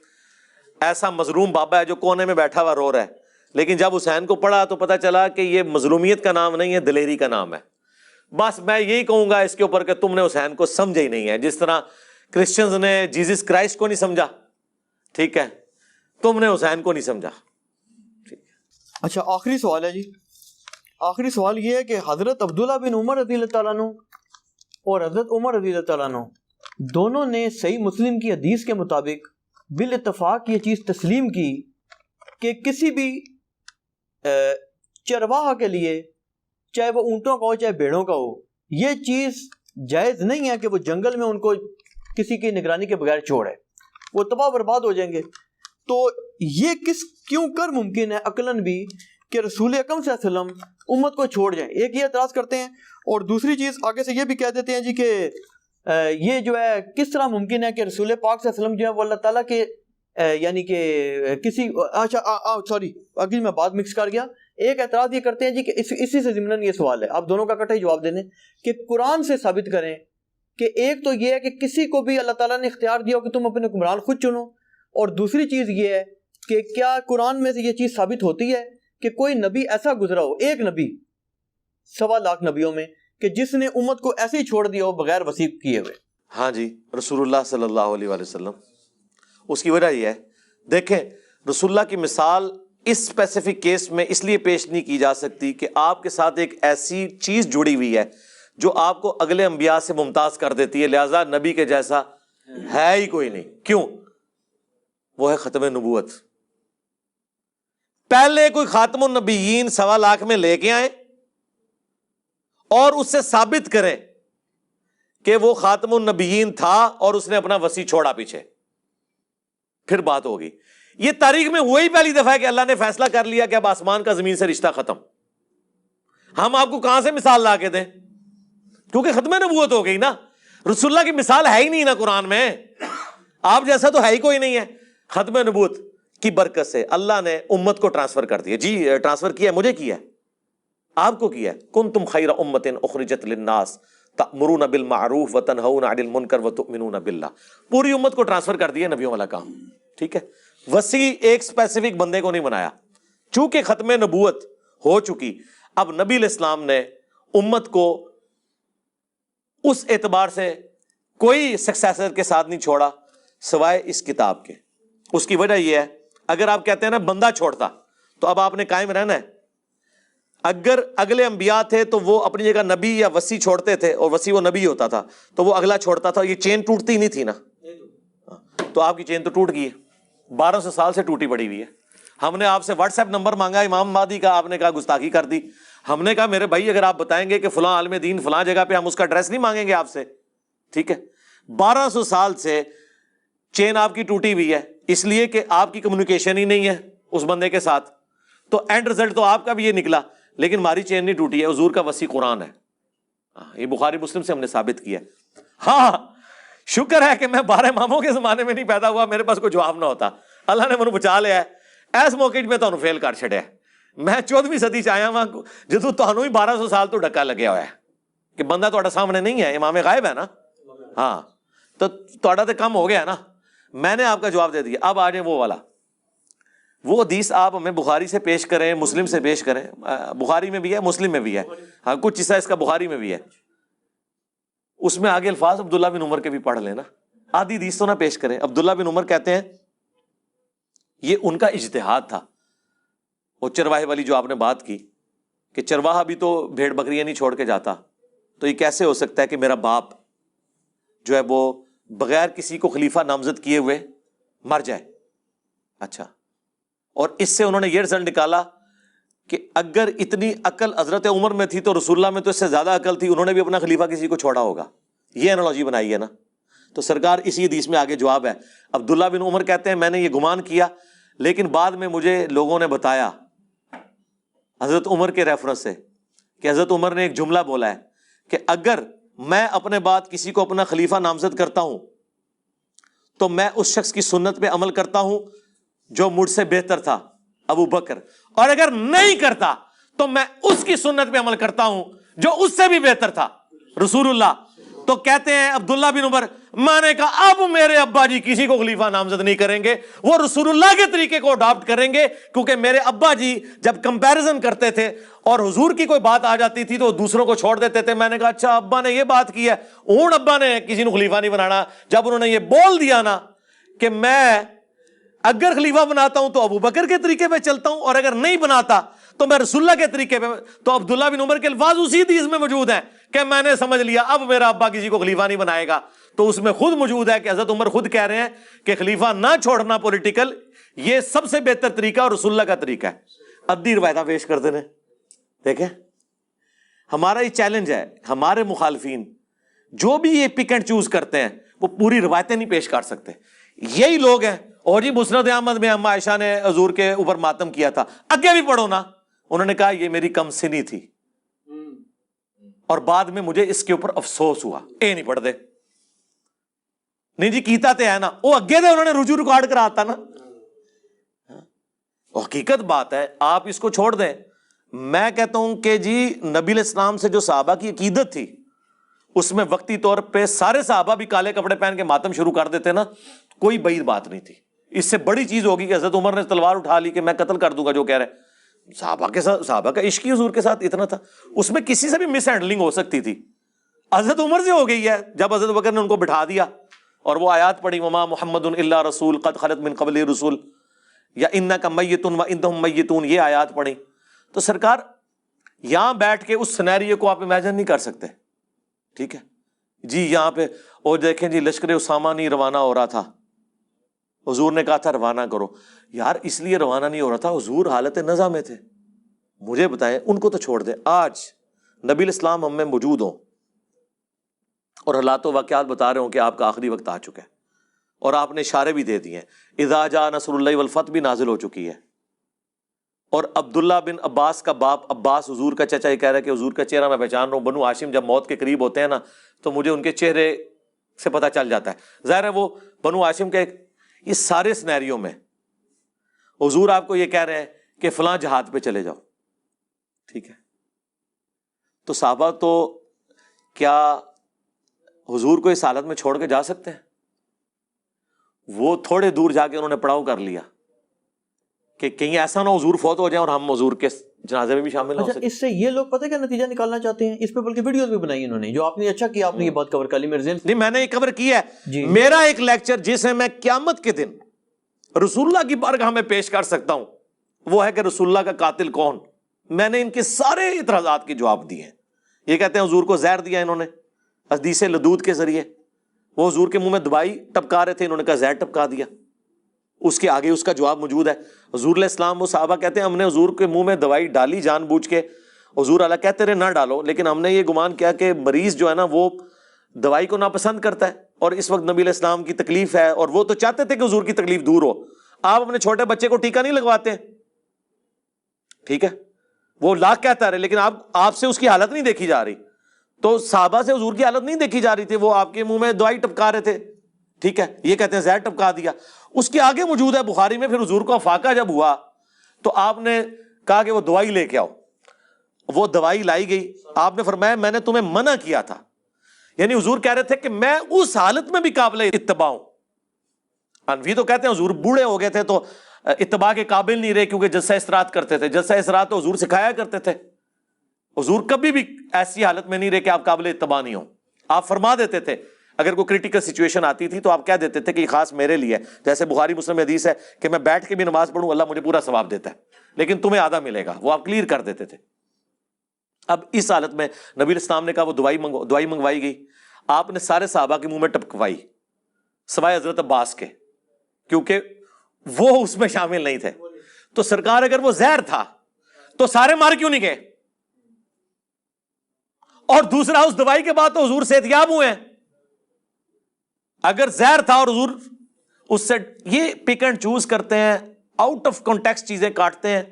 ایسا مظلوم بابا ہے جو کونے میں بیٹھا ہوا رو رہا ہے. لیکن جب حسین کو پڑھا تو پتہ چلا کہ یہ مظلومیت کا نام نہیں ہے، دلیری کا نام ہے. بس میں یہی کہوں گا اس کے اوپر کہ تم نے حسین کو سمجھا ہی نہیں ہے، جس طرح کرسچنز نے جیزس کرائسٹ کو نہیں سمجھا. ٹھیک ہے، تم نے حسین کو نہیں سمجھا. اچھا، آخری سوال ہے جی. آخری سوال یہ ہے کہ حضرت عبداللہ بن عمر رضی اللہ تعالیٰ عنہ اور حضرت عمر رضی اللہ تعالیٰ عنہ دونوں نے صحیح مسلم کی حدیث کے مطابق بالاتفاق یہ چیز تسلیم کی کہ کسی بھی چرواہا کے لیے، چاہے وہ اونٹوں کا ہو چاہے بھیڑوں کا ہو، یہ چیز جائز نہیں ہے کہ وہ جنگل میں ان کو کسی کی نگرانی کے بغیر چھوڑے، وہ تباہ برباد ہو جائیں گے. تو یہ کیوں کر ممکن ہے عقلاً بھی کہ رسول اکرم صلی اللہ علیہ وسلم امت کو چھوڑ جائیں؟ ایک یہ اعتراض کرتے ہیں، اور دوسری چیز آگے سے یہ بھی کہہ دیتے ہیں جی کہ یہ جو ہے کس طرح ممکن ہے کہ رسول پاک صلی اللہ علیہ وسلم جو ہے وہ اللہ تعالیٰ کے یعنی کہ کسی، اچھا سوری اگلی میں بات مکس کر گیا. ایک اعتراض یہ کرتے ہیں جی کہ اسی سے ضمن یہ سوال ہے، آپ دونوں کا اکٹھا ہی جواب دینے، کہ قرآن سے ثابت کریں کہ ایک تو یہ ہے کہ کسی کو بھی اللہ تعالیٰ نے اختیار دیا ہو کہ تم اپنے حکمران خود چنو، اور دوسری چیز یہ ہے کہ کیا قرآن میں سے یہ چیز ثابت ہوتی ہے کہ کوئی نبی ایسا گزرا ہو، ایک نبی 1.25 لاکھ نبیوں میں، کہ جس نے امت کو ایسے ہی چھوڑ دیا ہو بغیر وصیت کیے ہوئے؟ ہاں جی، رسول اللہ صلی اللہ علیہ وآلہ وسلم. اس کی وجہ یہ ہے دیکھیں رسول اللہ کی مثال اس اسپیسیفک کیس میں اس لیے پیش نہیں کی جا سکتی کہ آپ کے ساتھ ایک ایسی چیز جڑی ہوئی ہے جو آپ کو اگلے انبیاء سے ممتاز کر دیتی ہے، لہذا نبی کے جیسا ہے ہی کوئی نہیں۔ کیوں؟ وہ ہے ختم نبوت۔ پہلے کوئی خاتم النبیین 1.25 لاکھ میں لے کے آئے اور اس سے ثابت کریں کہ وہ خاتم النبیین تھا اور اس نے اپنا وصی چھوڑا پیچھے، پھر بات ہوگی۔ یہ تاریخ میں وہی پہلی دفعہ ہے کہ اللہ نے فیصلہ کر لیا کہ اب آسمان کا زمین سے رشتہ ختم۔ ہم آپ کو کہاں سے مثال لا کے دیں؟ کیونکہ ختم نبوت ہو گئی نا، رسول اللہ کی مثال ہے ہی نہیں نا قرآن میں، آپ جیسا تو ہے ہی کوئی نہیں ہے۔ ختم نبوت کی برکت سے اللہ نے امت کو ٹرانسفر کر دیا۔ جی ٹرانسفر کیا، مجھے کیا ہے، آپ کو کیا ہے۔ کنتم خیر امۃ اخرجت للناس تأمرون بالمعروف وتنہون عن المنکر وتؤمنون باللہ، پوری امت کو ٹرانسفر کر دیا نبیوں والا کام، ٹھیک ہے۔ وسیع ایک اسپیسیفک بندے کو نہیں بنایا۔ چونکہ ختم نبوت ہو چکی، اب نبی علیہ السلام نے امت کو اس اعتبار سے کوئی سکسیسر کے ساتھ نہیں چھوڑا سوائے اس کتاب کے۔ اس کی وجہ یہ ہے، اگر آپ کہتے ہیں نا بندہ چھوڑتا تو اب آپ نے قائم رہنا ہے۔ اگر اگلے انبیاء تھے تو وہ اپنی جگہ نبی یا وصی چھوڑتے تھے اور وصی وہ نبی ہوتا تھا تو وہ اگلا چھوڑتا تھا، یہ چین ٹوٹتی نہیں تھی نا، تو آپ کی چین تو ٹوٹ گئی ہے، 1200 سال سے ٹوٹی پڑی ہوئی ہے۔ ہم نے آپ سے واٹس ایپ نمبر مانگا امام مہدی کا، آپ نے کہا گستاخی کر دی۔ ہم نے کہا میرے بھائی اگر آپ بتائیں گے کہ فلاں عالم دین فلاں جگہ پہ، ہم اس کا ایڈریس نہیں مانگیں گے آپ سے، ٹھیک ہے۔ 1200 سال سے چین آپ کی ٹوٹی ہوئی ہے، اس لیے کہ آپ کی کمیونیکیشن ہی نہیں ہے اس بندے کے ساتھ، تو اینڈ رزلٹ تو آپ کا بھی یہ نکلا، لیکن ہماری چین نہیں ٹوٹی ہے، حضور کا وصی قرآن ہے۔ یہ بخاری مسلم سے ہم نے ثابت کیا۔ ہاں شکر ہے کہ میں 12 اماموں کے زمانے میں نہیں پیدا ہوا، میرے پاس کوئی جواب نہ ہوتا، اللہ نے مجھے بچا لیا ہے۔ اس موقع میں تو فیل کر چھڑیا، میں 14ویں صدی چ آیا ہاں جدو تہنوں ہی 1200 سال تو ڈکا لگیا ہوا ہے کہ بندہ تہاڈا سامنے نہیں ہے، امام غائب ہے نا، ہاں تو تہاڈا تو کم ہو گیا نا، میں نے آپ کا جواب دے دیا۔ اب آ جائیں وہ والا، وہ حدیث آپ ہمیں بخاری سے پیش کریں، مسلم سے پیش کریں، بخاری میں بھی ہے مسلم میں بھی ہے، ہاں کچھ حصہ اس کا بخاری میں بھی ہے، اس میں آگے الفاظ عبداللہ بن عمر کے بھی پڑھ لینا، آدھی حدیث تو نہ پیش کریں۔ عبداللہ بن عمر کہتے ہیں یہ ان کا اجتہاد تھا، وہ چرواہے والی جو آپ نے بات کی کہ چرواہا بھی تو بھیڑ بکریاں نہیں چھوڑ کے جاتا، تو یہ کیسے ہو سکتا ہے کہ میرا باپ جو ہے وہ بغیر کسی کو خلیفہ نامزد کیے ہوئے مر جائے؟ اچھا، اور اس سے انہوں نے یہ رزلٹ نکالا کہ اگر اتنی عقل حضرت عمر میں تھی تو رسول اللہ میں تو اس سے زیادہ عقل تھی، انہوں نے بھی اپنا خلیفہ کسی کو چھوڑا ہوگا۔ یہ انالوجی بنائی ہے نا، تو سرکار اسی حدیث میں آگے جواب ہے۔ عبداللہ بن عمر کہتے ہیں میں نے یہ گمان کیا، لیکن بعد میں مجھے لوگوں نے بتایا حضرت عمر کے ریفرنس سے کہ حضرت عمر نے ایک جملہ بولا ہے کہ اگر میں اپنے بعد کسی کو اپنا خلیفہ نامزد کرتا ہوں تو میں اس شخص کی سنت پہ عمل کرتا ہوں جو مجھ سے بہتر تھا، ابو بکر، اور اگر نہیں کرتا تو میں اس کی سنت پہ عمل کرتا ہوں جو اس سے بھی بہتر تھا، رسول اللہ۔ تو کہتے ہیں عبداللہ بن عمر، میں نے کہا اب میرے ابا جی کسی کو خلیفہ نامزد نہیں کریں گے، وہ رسول اللہ کے طریقے کو اڈاپٹ کریں گے، کیونکہ میرے ابا جی جب کمپیریزن کرتے تھے اور حضور کی کوئی بات آ جاتی تھی تو دوسروں کو چھوڑ دیتے تھے۔ میں نے کہا اچھا ابا نے یہ بات کی ہے، اون ابا نے کسی کو خلیفہ نہیں بنانا۔ جب انہوں نے یہ بول دیا نا کہ میں اگر خلیفہ بناتا ہوں تو ابو بکر کے طریقے پہ چلتا ہوں اور اگر نہیں بناتا تو میں رسول اللہ کے طریقے پہ، تو عبداللہ بن عمر کے الفاظ اسی حدیث میں موجود ہیں کہ میں نے سمجھ لیا اب میرا ابا کسی کو خلیفہ نہیں بنائے گا۔ تو اس میں خود موجود ہے کہ حضرت عمر خود کہہ رہے ہیں کہ خلیفہ نہ چھوڑنا پولیٹیکل، یہ سب سے بہتر طریقہ اور رسول اللہ کا طریقہ ہے۔ ادھی روایتیں پیش کرتے ہیں، دیکھیں ہمارا یہ چیلنج ہے، ہمارے مخالفین جو بھی یہ پک اینڈ چوز کرتے ہیں وہ پوری روایتیں نہیں پیش کر سکتے۔ یہی لوگ ہیں، اور جی مسند احمد میں اما عائشہ نے حضور کے اوپر ماتم کیا تھا، آگے بھی پڑھو نا، انہوں نے کہا یہ میری کم سنی تھی اور بعد میں مجھے اس کے اوپر افسوس ہوا، اے نہیں پڑھ دے نہیں جی کیتا تے ہے نا، وہ اگے دے انہوں نے رجوع ریکارڈ کراتا نا، حقیقت بات ہے، آپ اس کو چھوڑ دیں۔ میں کہتا ہوں کہ جی نبی علیہ السلام سے جو صحابہ کی عقیدت تھی اس میں وقتی طور پہ سارے صحابہ بھی کالے کپڑے پہن کے ماتم شروع کر دیتے نا، کوئی بعید بات نہیں تھی۔ اس سے بڑی چیز ہوگی کہ حضرت عمر نے تلوار اٹھا لی کہ میں قتل کر دوں گا جو کہہ رہے، صحابہ کے ساتھ صحابہ کا عشق حضور کے ساتھ اتنا تھا، اس میں کسی سے بھی مس ہینڈلنگ ہو سکتی تھی، حضرت عمر سے ہو گئی ہے۔ جب حضرت بکر نے ان کو بٹھا دیا اور وہ آیات پڑھی وما محمد الا رسول قد خلت من قبل رسول یا انک میت و انہم میتون، یہ آیات پڑھی. تو سرکار یہاں بیٹھ کے اس سینیریو کو آپ امیجن نہیں کر سکتے. ٹھیک ہے جی، یہاں پہ اور دیکھیں جی لشکر اسامہ نہیں روانہ ہو رہا تھا، حضور نے کہا تھا روانہ کرو. یار اس لیے روانہ نہیں ہو رہا تھا، حضور حالت نزا میں تھے. مجھے بتائیں، ان کو تو چھوڑ دیں، آج نبی الاسلام ہم میں موجود ہوں اور حالات و واقعات بتا رہے ہوں کہ آپ کا آخری وقت آ چکا ہے، اور آپ نے اشارے بھی دے دیے ہیں. اذا جاء نصر اللہ والفتح بھی نازل ہو چکی ہے. اور عبداللہ بن عباس کا باپ عباس، حضور کا چچا، یہ کہہ رہا ہے کہ حضور کا چہرہ میں پہچان رہا ہوں. بنو ہاشم جب موت کے قریب ہوتے ہیں نا تو مجھے ان کے چہرے سے پتہ چل جاتا ہے. ظاہر ہے وہ بنو ہاشم کے یہ سارے سینیریو میں حضور آپ کو یہ کہہ رہے ہیں کہ فلاں جہاد پہ چلے جاؤ. ٹھیک ہے، تو صحابہ تو کیا حضور کو اس حالت میں چھوڑ کے جا سکتے ہیں؟ وہ تھوڑے دور جا کے انہوں نے پڑاؤ کر لیا کہ کہیں ایسا نہ حضور فوت ہو جائیں اور ہم حضور کے جنازے میں بھی شامل نہ ہو سکیں. اس سے یہ لوگ پتہ کیا نتیجہ نکالنا چاہتے ہیں؟ اس پہ بلکہ ویڈیوز بھی بنائی انہوں نے، جو آپ نے اچھا کیا، آپ نے یہ بات کور کر لی. میرے نہیں، میں نے یہ کور کیا ہے جی. میرا ایک لیکچر جسے میں قیامت کے دن رسول اللہ کی بارگاہ میں پیش کر سکتا ہوں وہ ہے کہ رسول اللہ کا قاتل کون. میں نے ان کے سارے اعتراضات کے جواب دیے ہیں. یہ کہتے ہیں حضور کو زہر دیا انہوں نے حدیث لدود کے ذریعے، وہ حضور کے منہ میں دوائی ٹپکا رہے تھے، انہوں نے کہا زہر ٹپکا دیا. اس کے آگے اس کا جواب موجود ہے. حضور علیہ السلام، وہ صحابہ کہتے ہیں ہم نے حضور کے منہ میں دوائی ڈالی جان بوجھ کے. حضور اعلیٰ کہتے رہے نہ ڈالو، لیکن ہم نے یہ گمان کیا کہ مریض جو ہے نا وہ دوائی کو ناپسند کرتا ہے، اور اس وقت نبی علیہ السلام کی تکلیف ہے اور وہ تو چاہتے تھے کہ حضور کی تکلیف دور ہو. آپ اپنے چھوٹے بچے کو ٹیکا نہیں لگواتے ہیں، ٹھیک ہے، وہ لاکھ کہتا رہے لیکن آپ سے اس کی حالت نہیں دیکھی جا رہی. تو صحابہ سے حضور کی حالت نہیں دیکھی جا رہی تھی، وہ آپ کے منہ میں دوائی ٹپکا رہے تھے. ٹھیک ہے، یہ کہتے ہیں زہر ٹپکا دیا. اس کے آگے موجود ہے بخاری میں، پھر حضور کو افاقہ جب ہوا تو آپ نے کہا کہ وہ دوائی لے کے آؤ. وہ دوائی لائی گئی. آپ نے فرمایا میں نے تمہیں منع کیا تھا، یعنی حضور کہہ رہے تھے کہ میں اس حالت میں بھی قابل اتباع ہوں. انوی تو کہتے ہیں حضور بوڑھے ہو گئے تھے تو اتباع کے قابل نہیں رہے کیونکہ جلسہ استراحت کرتے تھے. جلسہ استراحت تو حضور سکھایا کرتے تھے. حضور کبھی بھی ایسی حالت میں نہیں رہے کہ آپ قابل اتباع نہیں ہوں. آپ فرما دیتے تھے اگر کوئی کریٹیکل سچویشن آتی تھی تو آپ کہہ دیتے تھے کہ یہ خاص میرے لیے ہے. جیسے بخاری مسلم حدیث ہے کہ میں بیٹھ کے بھی نماز پڑھوں اللہ مجھے پورا ثواب دیتا ہے لیکن تمہیں آدھا ملے گا، وہ آپ کلیئر کر دیتے تھے. اب اس حالت میں نبی الاسلام نے کہا وہ دوائی منگوائی گئی. آپ نے سارے صحابہ کے منہ میں ٹپکوائی سوائے حضرت عباس کے، کیونکہ وہ اس میں شامل نہیں تھے. تو سرکار اگر وہ زہر تھا تو سارے مار کیوں نہیں گئے؟ اور دوسرا اس دوائی کے بعد تو حضور صحتیاب ہوئے ہیں. اگر زہر تھا اور حضور اس سے یہ پک اینڈ چوز کرتے ہیں، آؤٹ آف کانٹیکسٹ چیزیں کاٹتے ہیں،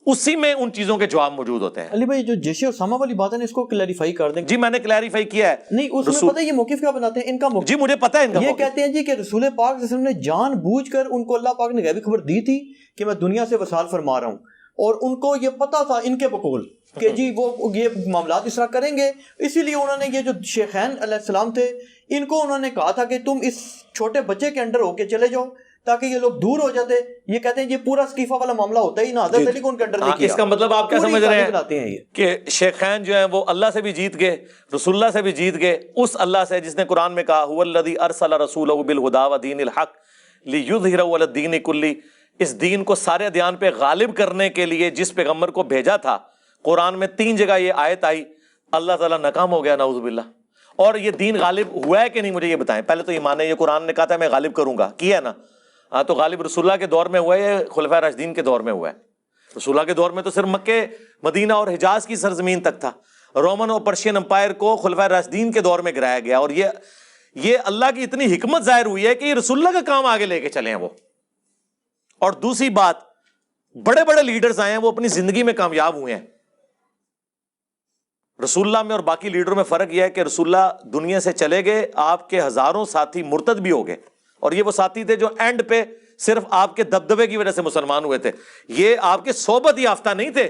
اسی میں ان چیزوں کے جواب موجود ہوتے ہیں. علی بھائی جو جیش اسامہ والی بات ہے نا اس کو کلیریفائی کر دیں. جی میں نے کلیریفائی کیا ہے. نہیں اس میں پتہ ہے یہ موقف کیا بناتے ہیں ان کا موقف؟ جی مجھے پتہ ہے ان کا یہ کہتے ہیں جی کہ رسول پاک صلی اللہ علیہ وسلم نے جان بوجھ کر ان کو اللہ پاک نے غیبی خبر دی تھی کہ میں دنیا سے وصال فرما رہا ہوں، اور ان کو یہ پتہ تھا ان کے بقول کہ جی وہ یہ معاملات اس طرح کریں گے. اسی لیے انہوں نے یہ جو شیخین علیہ السلام تھے ان کو انہوں نے کہا تھا کہ تم اس چھوٹے بچے کے انڈر ہو کے چلے جاؤ تاکہ یہ لوگ دور ہو جاتے. یہ کہتے ہیں یہ پورا اسقیفہ والا معاملہ ہوتا ہی نہ حضرت علی کو ان کے انڈر نہیں کیا. اس کا مطلب آپ کیا سمجھ رہے ہیں کہ شیخین جو ہیں وہ اللہ سے بھی جیت گئے، رسول اللہ سے بھی جیت گئے، اس اللہ سے جس نے قرآن میں کہا هو الذی ارسل رسولہ بالہدی ودین الحق لیظہرہ علی الدین کلہ، اس دین کو سارے ادیان پہ غالب کرنے کے لیے جس پیغمبر کو بھیجا تھا. قرآن میں 3 جگہ یہ آیت آئی، اللہ تعالیٰ ناکام ہو گیا نعوذ باللہ. اور یہ دین غالب ہوا ہے کہ نہیں مجھے یہ بتائیں. پہلے تو یہ مانے یہ قرآن نے کہا تھا میں غالب کروں گا، کیا ہے نا؟ ہاں تو غالب رسول اللہ کے دور میں ہوا ہے یا خلفائے راشدین کے دور میں ہوا ہے؟ رسول اللہ کے دور میں تو صرف مکے مدینہ اور حجاز کی سرزمین تک تھا. رومن اور پرشین امپائر کو خلفائے راشدین کے دور میں گرایا گیا، اور یہ اللہ کی اتنی حکمت ظاہر ہوئی ہے کہ یہ رسول اللہ کا کام آگے لے کے چلے ہیں وہ. اور دوسری بات، بڑے بڑے لیڈرز آئے ہیں وہ اپنی زندگی میں کامیاب ہوئے ہیں. رسول اللہ میں اور باقی لیڈروں میں فرق یہ ہے کہ رسول اللہ دنیا سے چلے گئے، آپ کے ہزاروں ساتھی مرتد بھی ہو گئے، اور یہ وہ ساتھی تھے جو اینڈ پہ صرف آپ کے دبدبے کی وجہ سے مسلمان ہوئے تھے. یہ آپ کے صحبت یافتہ نہیں تھے،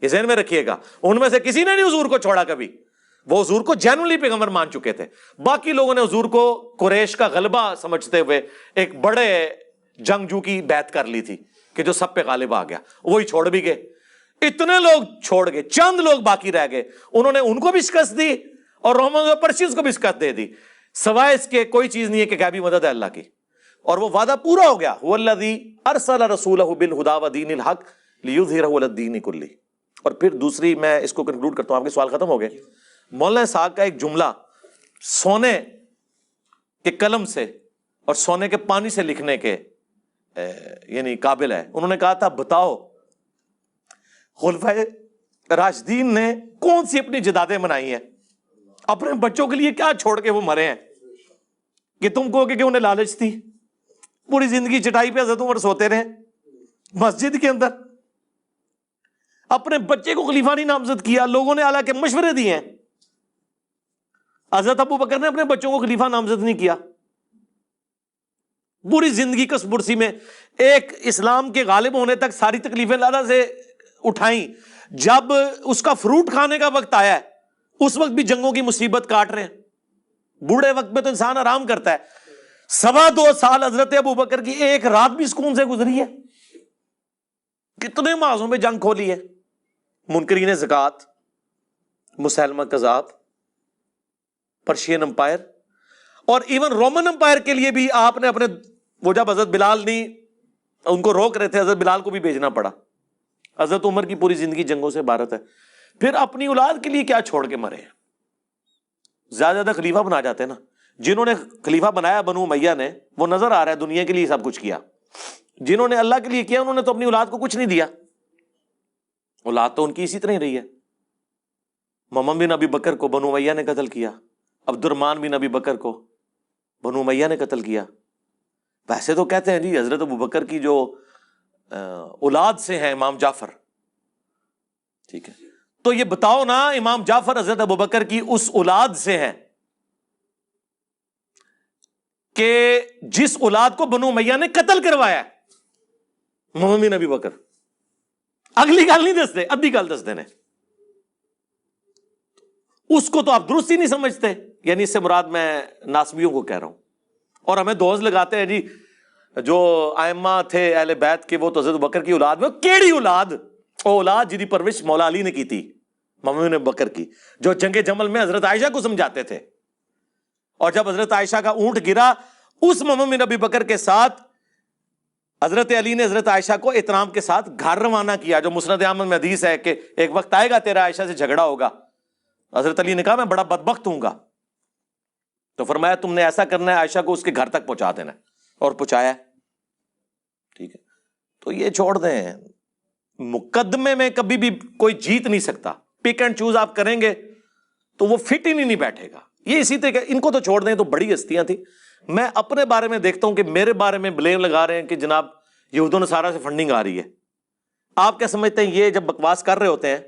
یہ ذہن میں رکھیے گا. ان میں سے کسی نے نہیں حضور کو چھوڑا کبھی، وہ حضور کو جینولی پیغمبر مان چکے تھے. باقی لوگوں نے حضور کو قریش کا غلبہ سمجھتے ہوئے ایک بڑے جنگجو کی بیعت کر لی تھی کہ جو سب پہ غالب آ گیا، وہی چھوڑ بھی گئے. اتنے لوگ چھوڑ گئے، چند لوگ باقی رہ گئے، انہوں نے ان کو بھی شکست دی اور رومن اور پرشینز کو بھی شکست دے دی. سوائے اس کے کوئی چیز نہیں ہے کہ غیبی مدد ہے اللہ کی، اور وہ وعدہ پورا ہو گیا. هو الذی ارسل رسولہ بالہدی ودین الحق لیظہرہ علی الدین کلہ. اور پھر دوسری میں اس کو کنکلوڈ کرتا ہوں، آپ کے سوال ختم ہو گئے. مولانا اسحاق کا ایک جملہ سونے کے قلم سے اور سونے کے پانی سے لکھنے کے یعنی قابل ہے. انہوں نے کہا تھا بتاؤ خلفائے راشدین نے کون سی اپنی جدادیں منائی ہیں، اپنے بچوں کے لیے کیا چھوڑ کے وہ مرے ہیں کہ تم کہو کہ انہیں لالچ تھی. پوری زندگی چٹائی پہ حضرت عمر سوتے رہے مسجد کے اندر، اپنے بچے کو خلیفہ نہیں نامزد کیا. لوگوں نے اعلیٰ کے مشورے دیے ہیں، حضرت ابو بکر نے اپنے بچوں کو خلیفہ نامزد نہیں کیا. پوری زندگی کس برسی میں ایک اسلام کے غالب ہونے تک ساری تکلیفیں اللہ سے اٹھائیں. جب اس کا فروٹ کھانے کا وقت آیا ہے اس وقت بھی جنگوں کی مصیبت کاٹ رہے ہیں. بوڑھے وقت میں تو انسان آرام کرتا ہے. 2.25 سال حضرت ابو بکر کی ایک رات بھی سکون سے گزری ہے. کتنے معاذوں میں جنگ کھولی ہے. منکرین زکوٰۃ، مسیلمہ کذاب، پرشین امپائر، اور ایون رومن امپائر کے لیے بھی آپ نے اپنے، وہ جب حضرت بلال نہیں ان کو روک رہے تھے، حضرت بلال کو بھی بھیجنا پڑا. حضرت عمر کی پوری زندگی جنگوں سے عبارت ہے. پھر اپنی اولاد کے لیے کیا چھوڑ کے مرے ہیں. زیادہ خلیفہ بنا جاتے ہیں نا. جنہوں نے خلیفہ بنایا بنو امیہ نے، وہ نظر آ رہا ہے دنیا کے لیے سب کچھ کیا. جنہوں نے اللہ کے لیے کیا انہوں نے تو اپنی اولاد کو کچھ نہیں دیا. اولاد تو ان کی اسی طرح ہی رہی ہے. محمد بن ابی بکر کو بنو امیہ نے قتل کیا، عبد الرحمن بن ابی بکر کو بنو امیہ نے قتل کیا. ویسے تو کہتے ہیں جی حضرت ابو بکر کی جو اولاد سے ہیں امام جعفر، ٹھیک ہے، تو یہ بتاؤ نا امام جعفر حضرت ابو بکر کی اس اولاد سے ہیں کہ جس اولاد کو بنو امیہ نے قتل کروایا ہے. محمد بن ابی بکر اگلی گل نہیں دستے، ادھی گل دستے نے. اس کو تو آپ درست ہی نہیں سمجھتے. یعنی اس سے مراد میں ناسبیوں کو کہہ رہا ہوں. اور ہمیں دوز لگاتے ہیں جی جو ائمہ تھے اہل بیت کے وہ تو حضرت بکر کی اولاد میں. کیڑی اولاد؟ وہ اولاد جدی پرورش مولا علی نے کی تھی، محمد بن بکر کی، جو جنگ جمل میں حضرت عائشہ کو سمجھاتے تھے. اور جب حضرت عائشہ کا اونٹ گرا، اس محمد بن ابی بکر کے ساتھ حضرت علی نے حضرت عائشہ کو احترام کے ساتھ گھر روانہ کیا. جو مسند احمد میں حدیث ہے کہ ایک وقت آئے گا تیرا عائشہ سے جھگڑا ہوگا. حضرت علی نے کہا میں بڑا بدبخت ہوں گا، تو فرمایا تم نے ایسا کرنا ہے عائشہ کو اس کے گھر تک پہنچا دینا ہے، اور پہنچایا. ٹھیک ہے، تو یہ چھوڑ دیں. مقدمے میں کبھی بھی کوئی جیت نہیں سکتا. پک اینڈ چوز آپ کریں گے تو وہ فٹ ہی نہیں بیٹھے گا. یہ اسی طرح ان کو تو چھوڑ دیں، تو بڑی ہستیاں تھیں. میں اپنے بارے میں دیکھتا ہوں کہ میرے بارے میں بلیم لگا رہے ہیں کہ جناب یہود و نصارہ سے فنڈنگ آ رہی ہے. آپ کیا سمجھتے ہیں یہ جب بکواس کر رہے ہوتے ہیں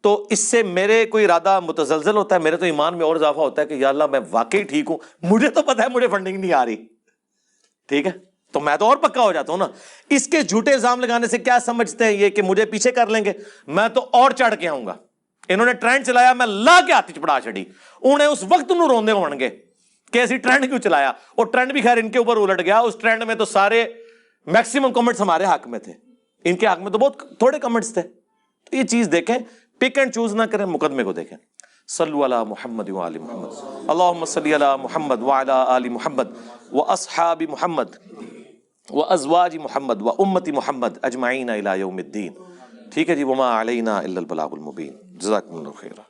تو اس سے میرے کوئی ارادہ متزلزل ہوتا ہے؟ میرے تو ایمان میں اور اضافہ ہوتا ہے کہ یا اللہ میں واقعی ٹھیک ہوں، مجھے تو پتا ہے مجھے فنڈنگ نہیں آ رہی. ٹھیک ہے، تو میں تو اور پکا ہو جاتا ہوں نا. اس کے جھوٹے الزام لگانے سے کیا سمجھتے ہیں یہ کہ مجھے پیچھے کر لیں گے؟ میں تو اور چڑھ کے آؤں گا. انہوں نے ٹرینڈ چلایا، میں لا کے ہاتھ چپڑا چڑی. انہیں اس وقت انہوں روندے ہون گے کہ ایسی ٹرینڈ کیوں چلایا. اور ٹرینڈ بھی خیر ان کے اوپر الٹ گیا. اس ٹرینڈ میں تو سارے میکسیمم کمنٹس ہمارے حق میں تھے، ان کے حق میں تو بہت تھوڑے کمنٹس تھے. تو یہ چیز دیکھیں، پک اینڈ چوز نہ کریں، مقدمے کو دیکھیں. صلو علی محمد وآل محمد، اللہم صلی علی محمد وعلی آل محمد واصحاب محمد وازواج محمد وامت محمد اجمعین الی یوم الدین. ٹھیک ہے جی، وما علینا الا البلاغ المبین. جزاکم اللہ خیرا.